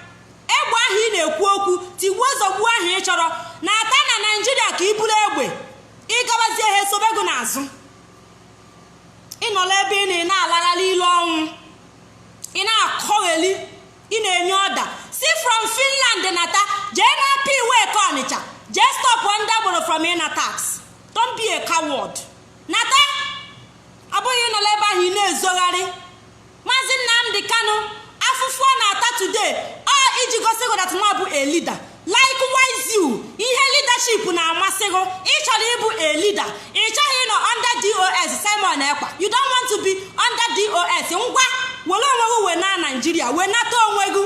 Egbe ahi na-ekwu okwu tigwozogbu ahi ị chọrọ na ata na Nigeria ka ibulu egbe. Ịgabazie he sobego n'azụ. Ịnọla ebe ị na-alaghali ile ọnwụ. Ị na-akọgheli, ị na-enye ọda. See from Finland nata, jee na P-way ka Ọnịcha. Just stop under from in attacks. Don't be a coward. Nata abụghị nọ ebe ahụ ị na-ezogharị. Mazi Nnamdi Kanu afụfụ na ata today iji gosi go that nwa bụ a leader. Likewise you, ihe leadership na amasị go, ị chọrọ ịbụ a leader. Ị chọghị nọ under DOS Simon Ekpa. You don't want to be under DOS. Ngwa were onwe we na Nigeria, we nata onwe gị.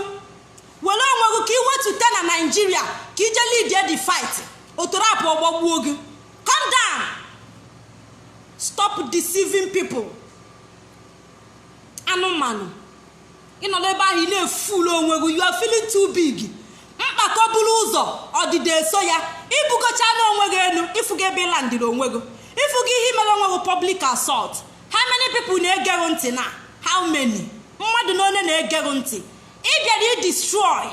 Were onwe gị ka iwe tute na Nigeria ka ije lead the fight. Otorapụ ọgbọgbuo gị. Come down. Stop deceiving people. Anụmanụ. Ị nọ ebe ahụ ị na-efulu onwe gị. You are feeling too big. Mkpakọ buru ụzọ ọdịda eso ya. Ibugocha na onwe gị enu. Ifu gị ebe ị landịrị onwe gị. Ifu gị ihe mere onwe gị public assault. How many people na-ege gị ntị na? How many? Mmadụ na onye na-ege gị ntị. Ị bịara destroy.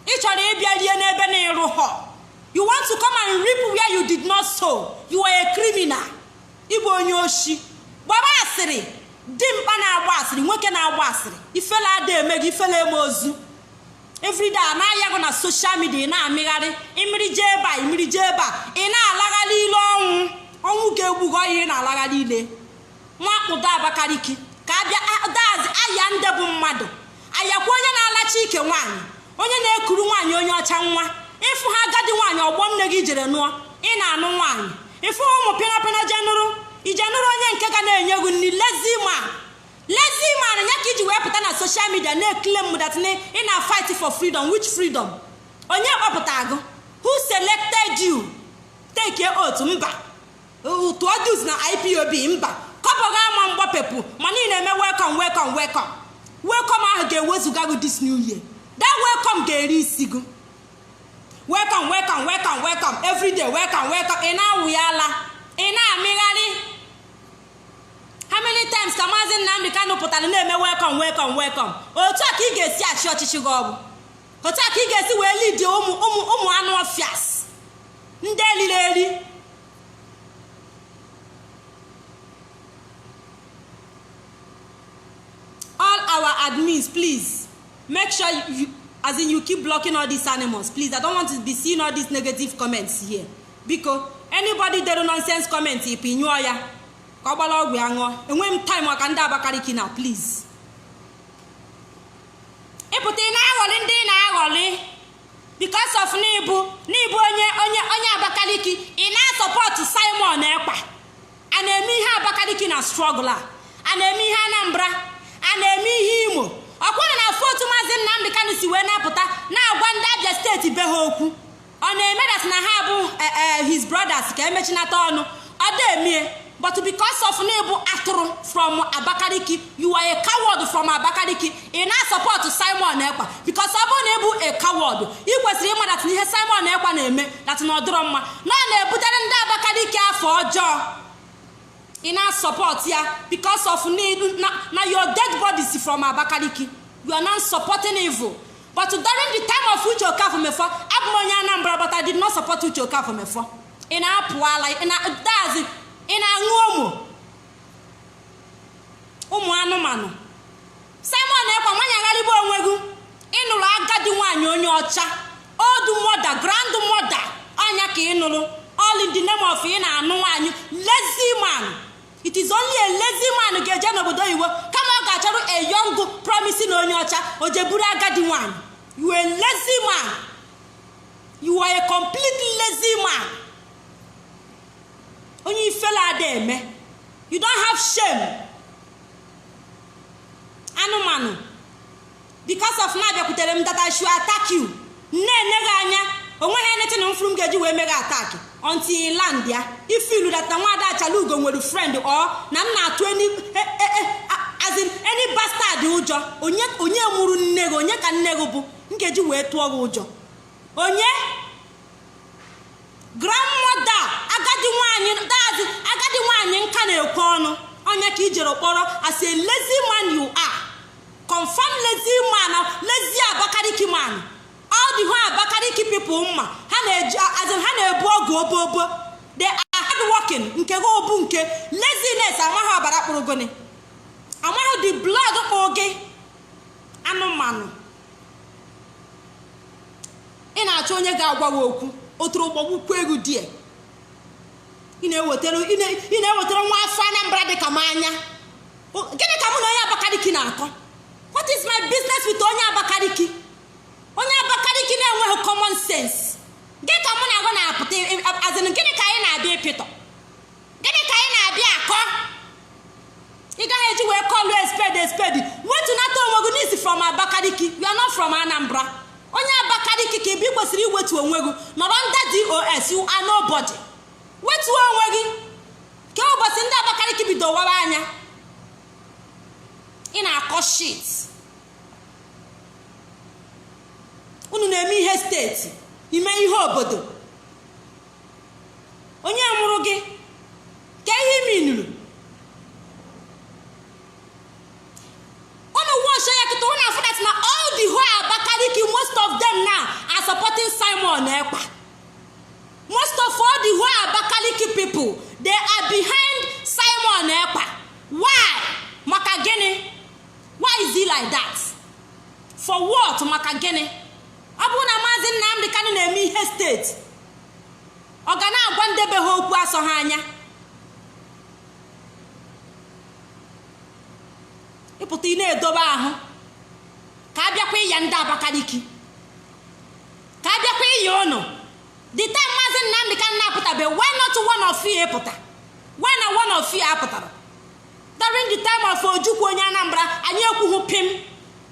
Ị chọrọ ịbịa rie n'ebe na-eru họ. You want to come and reap where you did not sow. You are a criminal. Ịbụ onye oshi. Gbaba asịrị. Dimkpa na-agba asịrị, nwoke na-agba asịrị. Ifele ada eme gị, ifele eme ozu. Every day na-aya go na social media na-amịgharị. Imiri je ebe a, imiri je ebe a. Ị na-alagharị ile ọnwụ. Ọnwụ ga-egbu gị ihe na-alagharị ile. Nwa akpụda Abakaliki ka abịa dazi aya ndị bụ mmadụ ayakwa onye na-alacha ike nwaanyị onye na-ekuru nwaanyị onye ọcha nwa ịfụ ha agadi nwaanyị ọgbọ nne gị jere nụọ ị na-anụ nwaanyị ịfụ ụmụ pịnapịna ije nụrụ onye nke ga na-enye gị nri lazy man ya ka iji wee pụta na social media na-ekele m that ị na fight for freedom. Which freedom? Onye kpọpụta gị? Who selected you? Take oath mba to others na IPOB mba kọpọ ga ama mgbapepụ mana ị na-eme welcome ahụ ga-ewezuga gị this new year. That welcome ga-eri isi gị. Welcome every day. Welcome ị na-awụyala ị na-amịgharị. How many times ka Maazị Nnamdi Kanu pụtara na-eme welcome otu a ka ị ga-esi achị ọchịchị gị ọbụ otu a ka ị ga-esi wee lead ụmụ anụ ọfịas ndị eliri eri. All our admins, please make sure you keep blocking all these animals, please. I don't want to be seeing all these negative comments here because anybody there nonsense comments ipinyo ya ka ọgbala ọgwụ ya ṅụọ. Enwe m time maka ndị Abakaliki na please ịpụta ị na-aghọrị ndị ị na-aghọrị because of n'ibu onye Abakaliki ị na-support Simon Ekpa a na-eme ihe Abakaliki na struggle a na-eme ihe Anambra a na-eme ihe Imo ọkwụrụ na fotu Maazị Nnamdi Kanu si wee na-apụta na-agwa ndị Abia steeti be ha okwu ọ na-eme that na ha bụ his brothers ka emechinata ọnụ ọ da-emie. But because of Nebu Aturu from Abakaliki, you are a coward from Abakaliki. In our support to Simon Ekpa. Because Nebu a coward. He was remembered that he has Simon Ekpa name. That's not drama. No, Nebu didn't Abakaliki for jaw. In our support here, because of Nebu, now your dead bodies from Abakaliki. You are not supporting evil. But during the time of which you come from me for, but I did not support which you come from me for. In our poor life, in our that's it. Ị na-aṅụ ụmụ anụmanụ. Simon Ekpa nwanyị agharịba onwe gị ịnụrụ agadi nwaanyị onye ọcha old mother grand mother anya ka ịnụrụ all in the name of ị na-anụ nwaanyị lazy man. It is only a lazy man ga-eje n'obodo Igbo kama ọ ga-achọrọ a young promising onye ọcha o jeburu agadi nwaanyị. You a lazy man. You are a complete lazy man. Onye ifela ademe. You don't have shame. Anụmanụ. Because of na bịakwutere m that I should attack you. Na-enega anya onweghị anything mfuru m ga-eji wee mega attack until land ya. If you that na nwada Achalugo nwere friend or na m na-atụ as in any bastard ụjọ onye mụrụ nne gị onye ka nne gị bụ nkeji wee tụọ gị ụjọ onye grandmother agadi nwaanyị nka na-ekwe ọnụ onye ka ijere kpọrọ as a lazy man you are. Confirm lazy man, lazy Abakaliki man. All the whole Abakaliki people ha na-ebu ọgụ obobo. They are hardworking nke go obu nke laziness amaghị ọbara kpụrụ goni. Amaghị the blood oge anụmanụ. Ị na-achọ onye ga-agwa okwu oturu gbọgbukwu ego die. Ị na-ewetara nwa afọ Anambra dị ka m anya. Gịnị ka mụ na onye Abakaliki na-akọ? What is my business with onye Abakaliki? Onye Abakaliki na-enweghị common sense. Gịnị ka mụ na-agụ na-apụta azịn gịnị ka anyị na-abịa ịpịtọ? Gịnị ka anyị na-abịa akọ? Ị gaghị eji wee call spade. Wetu nata onwe gị n'isi from Abakaliki. You are not from Anambra. Onye Abakaliki ka ebe ị kwesịrị iwetu onwe gị nọrọ under DOS. You are nobody. Wetu onwe gị ka ụbọchị ndị Abakaliki bido wawa anya. Ị na-akọ shit. Unu na-eme ihe steeti ime ihe obodo. Onye mụrụ gị ka ihe minuru unu wash ya kịta unu afụ that na all the whole Abakaliki most of them now are supporting Simon Ekpa. Most of all the whole Abakaliki people they are behind Simon Ekpa. Why? Maka gịnị? Why is he like that? For what? Maka gịnị? Ọ bụrụ na Maazị Nnamdi Kanu na-eme ihe steeti ọ ga na-agwa ndebe ha okwu asọ ha anya. ịpụta ị na-edobe ahụ ka abịakwa ịya ndị Abakaliki ka abịakwa ịya ụnụ the time Maazị Nnamdi Kanu na-apụtabe why not one of you pụta why na one of you apụtara during the time of Ojukwu onye Anambra anyị ekwughị pim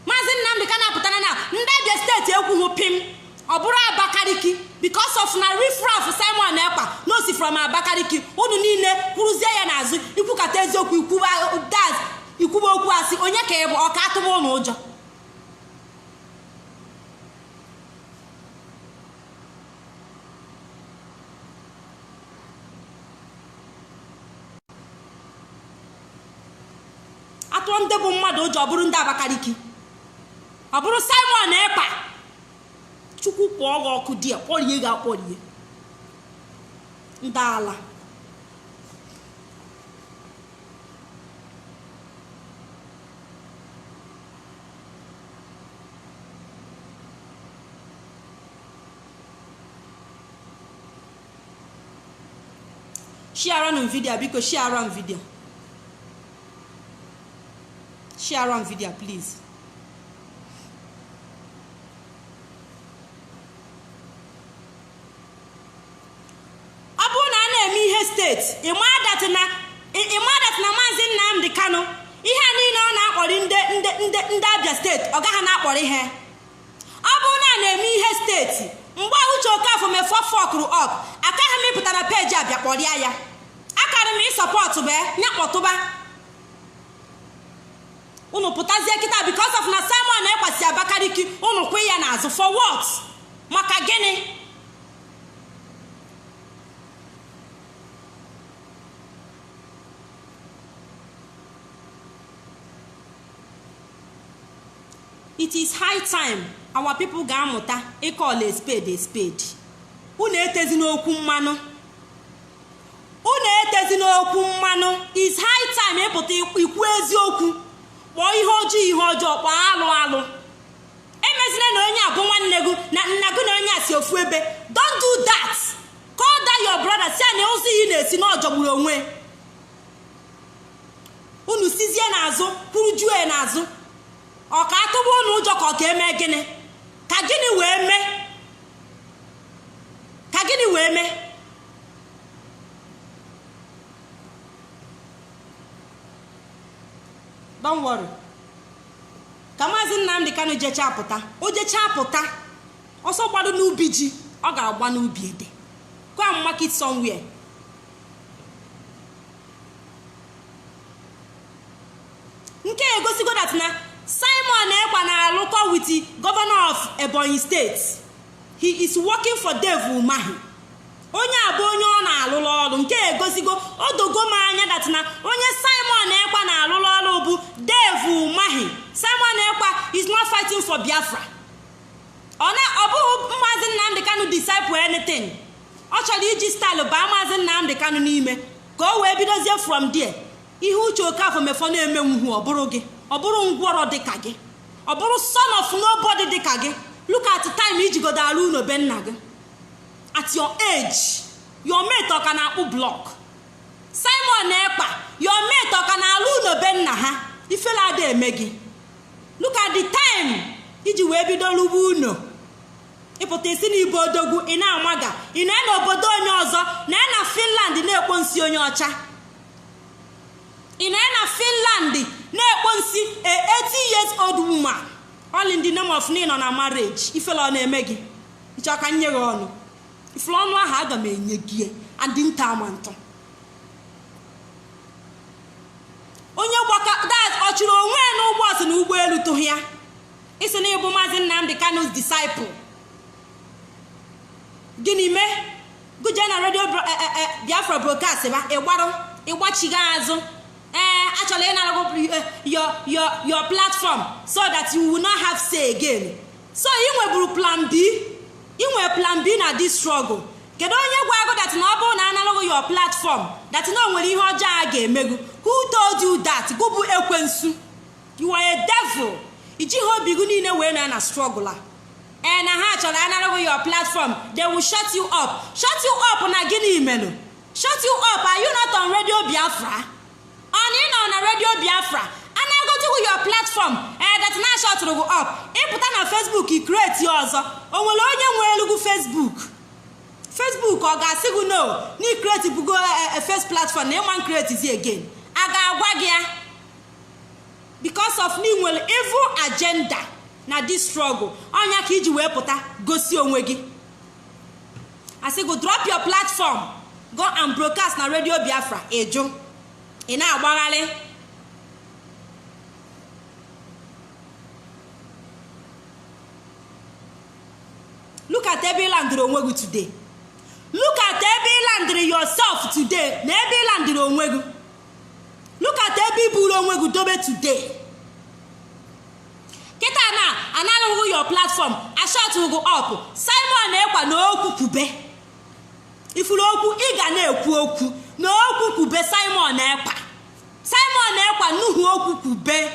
Maazị Nnamdi Kanu apụtara na ndị Abia steeti ekwughị pim ọ bụrụ Abakaliki because of na rifraf Simon Ekpa no si from Abakaliki unu niile kwuruzie ya n'azụ ikwukata eziokwu ikwuba okwu asị onye ka ịbụ ọka atụba ụnụ ụjọ atụọ ndị bụ mmadụ ụjọ ọ bụrụ ndị Abakaliki ọ bụrụ Simon Ekpa Chukwu kpọọ gị ọkụ di kpọrie gị akpọrie ndị ala share on video biko share on video please steeti ịmadat na Maazị Nnamdi Kanu ihe a niile ọ na-akpọrị ndị Abia steeti ọ gaghị na-akpọrọ ihe ọ bụ na-eme ihe steeti mgbe Uche Okafọ mefọfọkrụ ọp akaghị m ịpụta na peji Abia kpọrịa ya akarị m ịsọpọtụ be ya kpọtụba unu pụtazie kịta because of na Simon Ekpa si Abakaliki unu kwụ ya n'azụ for what maka gịnị it is high time our people ga-amụta ịkọl a spade a spade unu etezi n'okwu mmanụ is high time ịpụta ikwu eziokwu kpọọ ihe ọjọọ kpọọ alụ emezina na onye abụ nwanne gị na nna gị na onye a si ofu ebe don't do that call that your brother si na ụzọ iyi na-esi na ọjọgburu onwe unu sizie n'azụ kwuru jue n'azụ ọ ka atụba unu ụjọ ka ọ ka eme gịnị ka gịnị wee mee don't worry ka Maazị Nnamdi Kanu jechaa pụta ọsọ gbado n'ubi ji ọ ga-agba n'ubi ede go and market somewhere nke egosigo that na Simon Ekpa na-alụkọ with the governor of Ebonyi State he is working for Dave Umahi onye abụ onye ọ na-alụlụ ọrụ nke egosigo odogo m anya that na onye Simon Ekpa na-alụlụ ọrụ bụ Dave Umahi Simon Ekpa is not fighting for Biafra ọ bụghị Maazị Nnamdi Kanu disciple anything ọ chọrọ iji style baa Maazị Nnamdi Kanu n'ime ka o wee bidozie from there ihe Uche Okafọ mefọ na-emenwu ọ bụrụ gị ọ bụrụ ngwọrọ dịka gị ọ bụrụ son of nobody dịka gị look at the time ijigodo alụ ụlọ be nna gị at your age your mate ọ ka na-akpụ blọk Simon Ekpa your mate ọ ka na-alụ ụlọ be nna ha ifela ada eme gị look at the time iji wee bido lụgbu ụlọ ịpụta isi n'ibe odogwu ị na-amaga ị na n'obodo onye ọzọ na Finland na-ekpo nsi onye ọcha ị na Finland na-ekpo nsi a 80 years old woman all in the name of nino na marriage ifela ọ na-eme gị ịchọ ka nye gị ọnụ ifela ọnụ ahụ aga m enye gị adị nta amantọ onye gbaka that ọ chụrụ onwe n'ụgbọ ọsị na ụgbọelu tụghị ya isi na ịbụ Maazị Nnamdi Kanu's disciple gịnị mee gụje na radio Biafra broadcast ba ịgbachighị azụ actually your platform so that you will not have say again so ị nweburu plan B na this struggle kedu onye gwa that na ọ bụrụ na analogụ your platform that na o nwere ihe ọjọọ a ga-emegu who told you that gụbụ ekwensu you are a devil ijighị obi gị niile wee na struggle a na ha chọrọ analogụ your platform they will shut you up na gịnị imenu shut you up are you not on radio Biafra on ị nọ na radio Biafra anago put your platform that na short go up ịpụta na Facebook create ọzọ o nwere onye nwere elugu Facebook ọ ga-asị gị no ni create bugo a first platform na ịman create is again a ga-agwa gị ya because of ni nwere evil agenda na this struggle onya ka iji wee pụta gosi onwe gị asị go drop your platform go and broadcast na Radio Biafra eju ị na-agbagharị look at ebe landịrị onwe gị today look at ebe landịrị yourself today na ebe landịrị onwe gị look at ebe iburu onwe gị dobe today kịta na analụghị your platform ashọtụghị up Simon Ekpa na okwu kwube ifuru okwu ị ga na-ekwu okwu na okwu kwube Simon Ekpa nuhu okwu kwube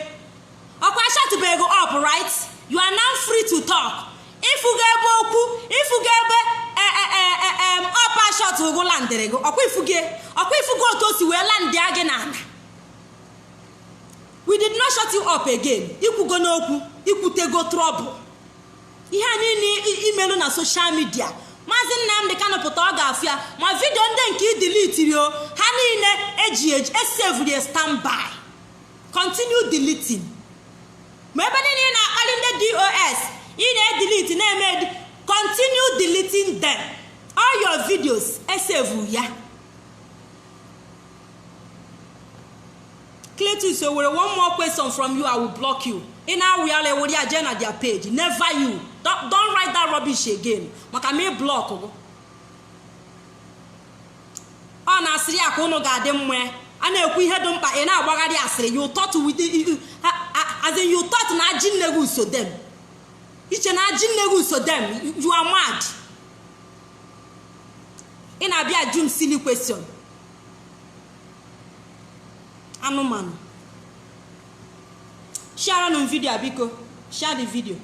ọkwa ashọtụbeghị up right you are now free to talk ifuga ebe okwu ifuga ebe up ashọtụghị landịrị gị ọkwa ifuga otu o si wee landịa gị n'ala we did not shut you up again ikwugo n'okwu ikwutego trouble ihe a niile imelu na social media Maazị Nnamdi Kanu pụta ọ ga-afụ ya ma vidio ndị nke idelitiri o ha niile eji esevri standby continue deleting ma ebe niile na-akpali ndị DOS ị na-edelete na-eme continue deleting them all your videos esevu ya Cletus, so one more question from you, I will block you. In our real agenda their page. Never you. Don't write that rubbish again. Maka me block. Oh, na asiri akono gade mwe. Ana ekwu ihe do mkpa ina agbagari asiri. You thought with as in you thought na jinnegu so them. Iche na jinnegu so them. You are mad. Ina bia jum silly question. Anụmanụ share no video abiko share the video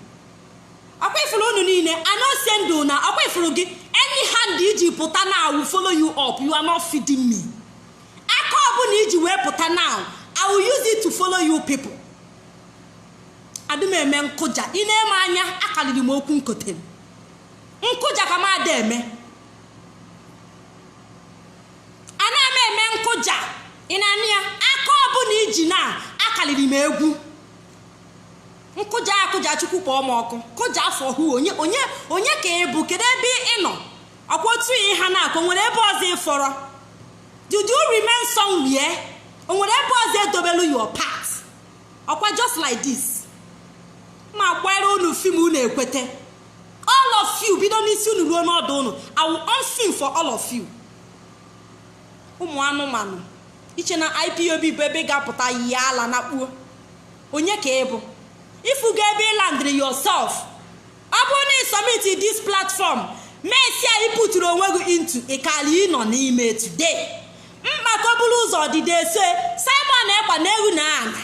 akwa ifuru unu niile I no send una akwa ifuru gị any hand iji pụta now will follow you up you are not feeding me aka ọbụna iji wee pụta now I will use it to follow you people adịm eme nkụja ị na-eme anya akaliri m okwu nkotere nkụja ka m ada eme ana eme nkụja ịnania aka ọbụna iji na akaliri m egwu nkụja chukwu kpọọ m ọkụ kụja afọ hụ onye ka ebu kedu ebe ị nọ ọkwa otu ihe ha na-akọ nwere ebe ọzọ ịfọrọ did you remain somewhere o nwere ebe ọzọ edobelu your path ọkwa just like this ma gbara unu film unu ekwete all of you bido n'isi unu ruo n'ọdụ unu I will on film for all of you ụmụ anụmanụ iche na IPOB bụ ebe ga-apụta yi ala na kpuo onye ka ịbụ ifuga ebe landry yourself ọ bụrụ na submit this platform mesia iputuru onwe gị into ikali nọ n'ime today mkpakọbulu ụzọ ọdịda ese Simon Ekpa na-ewu na ana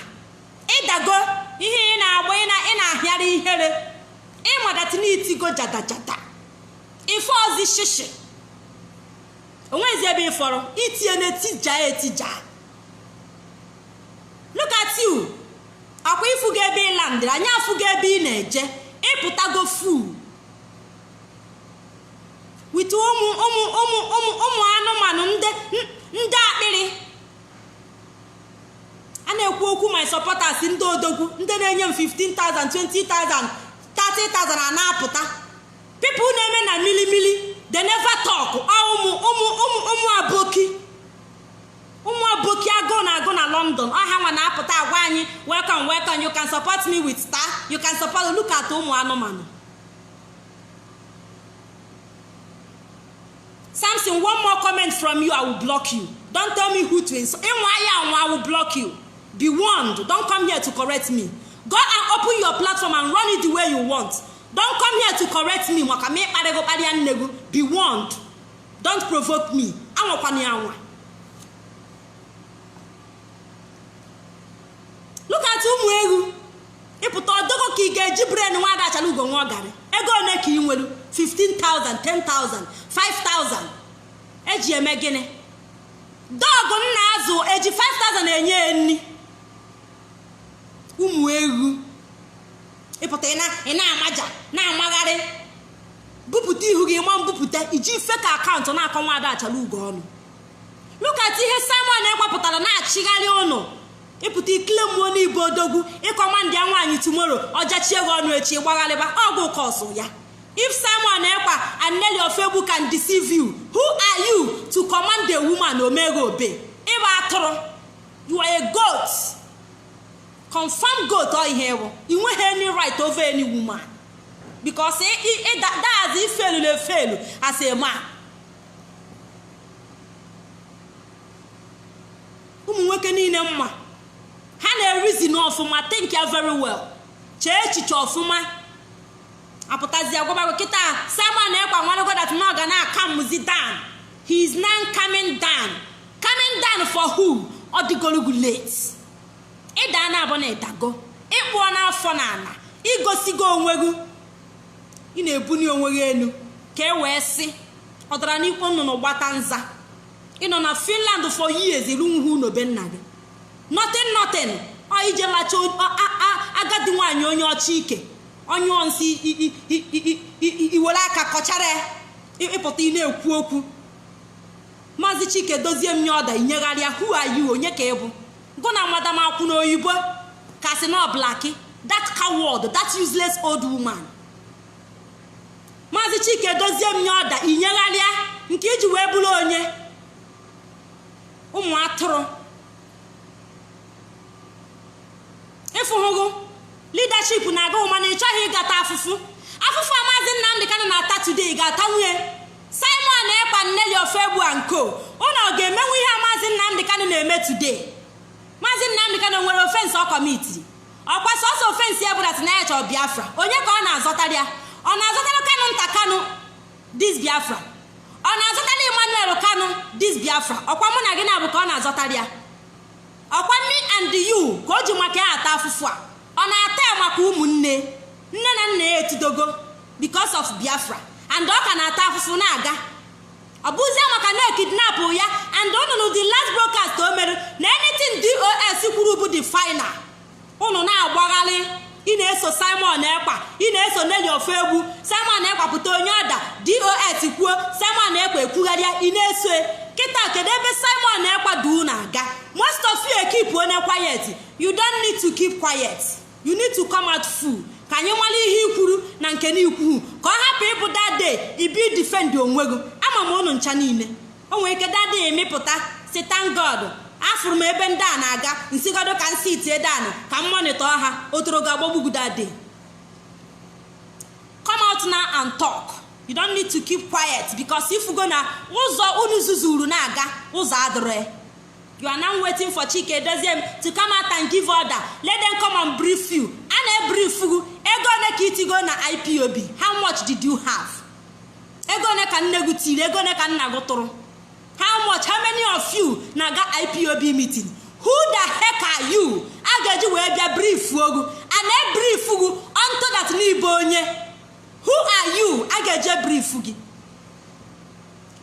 ịdago ihe ị na-agba ị na-ahịara ihere ịmadatinitigo jadajada ife ozi shishi onwezi ebe ịfọrọ itinye n'etija look at you akwa ifuga ebe ị landịrị anya afuga ebe ị na-eje ịpụtago fu with ụmụ anụmanụ ndị akpịrị a na-ekwu okwu my supporters ndị odogwu ndị na-enye m 15,000 20,000 30,000 a na-apụta people na-eme na milimili they never talk ụmụ aboki agụ na London ọha nwa na-apụta agwa anyị welcome you can support me with star you can support look at ụmụ anụmanụ Samson, one more comment from you, I will block you. Don't tell me who to insult. I will block you. Be warned. Don't come here to correct me. Go and open your platform and run it the way you want. Don't come here to correct me. Be warned. Don't provoke me. Look at Umuegu. Iputo dogo ki geji brain nwa da chalu go nwa gari. Ego one ka inwelu 15,000, 10,000, 5,000. Eji eme gini. Dog nna azu eji 5,000 enye enni. ụmụ egwu ịpụta ị na-amaja na-amagharị bupụta ihu gị ma mbupụta iji fake akaụntụ na-akọ nwaada Achala Ugo ọnụ. Look at ihe Simon Ekpa na-achịgharị ụnụ ịpụta ikile mmụọ n'ibe odogwu ịkọma ndị nwaanyị tomorrow ọjachie gị ọnụ echi gbagharịba ọgwụ kọsụ ya. If Simon Ekpa and Nelly Ofegbu can deceive you, who are you to command a woman omega obey? Ịba atụrụ, you are a goat, confirm goat or ihe bụ you nweghị any right over any woman because that's if fail as a man. Ụmụ nwoke niile mma ha na-reason ọfụma, think ya very well, chee echiche ọfụma. Apụtazi agwaba kịta Simon Ekpa nwanago that na ga na-akamụzi down. He is now coming down. Coming down for who? Ọ dịgologu late. Ịda na abụ na ịdago ịkpụọ n'afọ n'ala igosigo onwe gị ị na-ebuni onwe gị elu ka e wee sị ọ dara n'ikpo nnụnụ gbata nza. Ị nọ na Finland for years iru nhu n'obe nna gị nothing ọ ije lacha agadi nwaanyị onye ọcha ike onye onsi iwere aka kọchara ịpụta ị na-ekwu okwu. Maazị Chike Dozie m nye ọda inyegharịa who are you onye ka ịbụ go na madam akwụ n'oyibo kasị na blaki that coward, that useless old woman. Maazị Chike Dozie m nye ọda inyegharịa nke iji wee bụrụ onye ụmụ atụrụ ịfụhụgụ leadership na-aga ụma na ịchọghị ịgata afụfụ Maazị Nnamdi Kanu na-ata today ga-ata nwunye Simon Ekpa Nelly Ofegbu and co. Ụnụ ga-emenwu ihe Maazị Nnamdi Kanu na-eme today. Maazị Nnamdi Kanu nwere ofensi ọ kọmiti ọkwa sọsọ ofensi ya bụrụ na ya chọrọ Biafra. Onye ka ọ na-azọtara ya? Ọ na-azọtara Kanu nta Kanu this Biafra. Ọ na-azọtara Emmanuel Kanu this Biafra. Ọkwa mụ na gị na-abụ ka ọ na-azọtara ya. Ọkwa me and you ka o ji maka ya ata afụfụ a. Ọ na-ata ya maka ụmụnne nne na nna ya etidogo because of Biafra. And ọ ka na-ata afụfụ na-aga ọ bụzie maka na-ekidnapụ ya. And ụnụ the last broadcast o mere na anything DOS kwuru bụ the final. Ụnụ na-agbagharị ị na-eso Simon Ekpa ị na-eso Nelly Ofegbu. Simon Ekpa pụta onye ọda DOS kwuo Simon Ekpa ekwugharịa ị na-eso kịta kedu ebe Simon Ekpa du na-aga. Most of you keep one quiet. You don't need to keep quiet. You need to come out full. Ka anyị nwale ihe ikwuru na nke n'ikwu ka ọ hapụ ịbụ that day ibi defend onwe gị. Ama m ụnụ ncha niile o nwere ike that day emepụta si thank God afụrụ m ebe ndị a na-aga nsigodo ka nsi itie danụ ka m monitor ha otoro ga-agbagbugu that day. Come out now and talk. You don't need to keep quiet because if you go na ụzọ unu zuzuru na-aga ụzọ adịrọ. You are now waiting for Chike Dozie to come out and give order. Let them come and brief you. And a brief you. Ego ne kiti go na IPOB. How much did you have? Ego ne kan negutile. Ego ne kan nagotoro. How much? How many of you naga IPOB meeting? Who the heck are you? Agaji we be brief you. And a brief you unto that ni bonye. Who are you? Agaji brief you.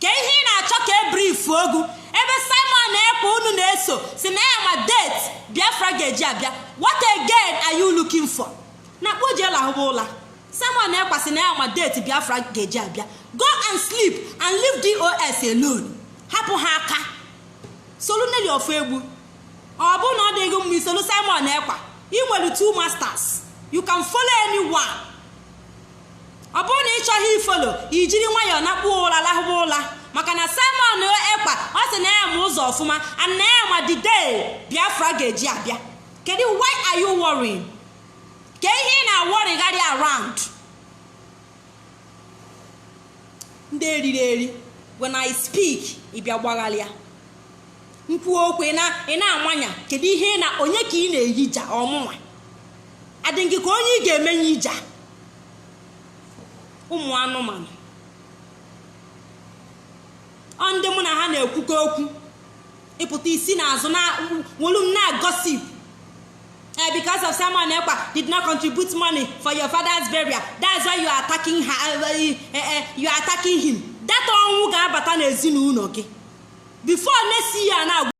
Ke hi na choke brief you. Ebe Simon Ekpa unu na-eso si na ya ma date Biafra ga-eji abịa. What again are you looking for? Na kpojela ahụla Simon Ekpa si na ya ma date Biafra ga-eji abịa. Go and sleep and leave DOS alone. Hapụ ha aka. Solu Nelly Ofegbu. Ọ bụ na ọ dịghị mma isolu Simon Ekpa. Ị nwere two masters. You can follow anyone. Ọ bụ na ị chọghị ifolo ijiri nwayọọ na kpụ ụla lahụ ụla. Maka na Simon Ekpa ọ sị na ya ma ụzọ ọfụma and na ya ma the day Biafra ga-eji abịa. Kedu why are you worrying? Ke ihe ị na-worry gari around? Ndị eriri eri when I speak ị bịa gbaghalịa. Nkwu okwu ị na-amanya kedu ihe na onye ka ị na-eyija ọmụnwa? Adị gị ka onye ị ga-emenye ija? Ụmụ anụmanụ ndị mụ na ha na-ekwukọ okwu ịpụta isi n'azụ na wolum na gossip because of Simon Ekpa did not contribute money for your father's burial. That's why you are attacking her. You are attacking him. That ọnwụ ga-abata n'ezinụlọ gị before next year na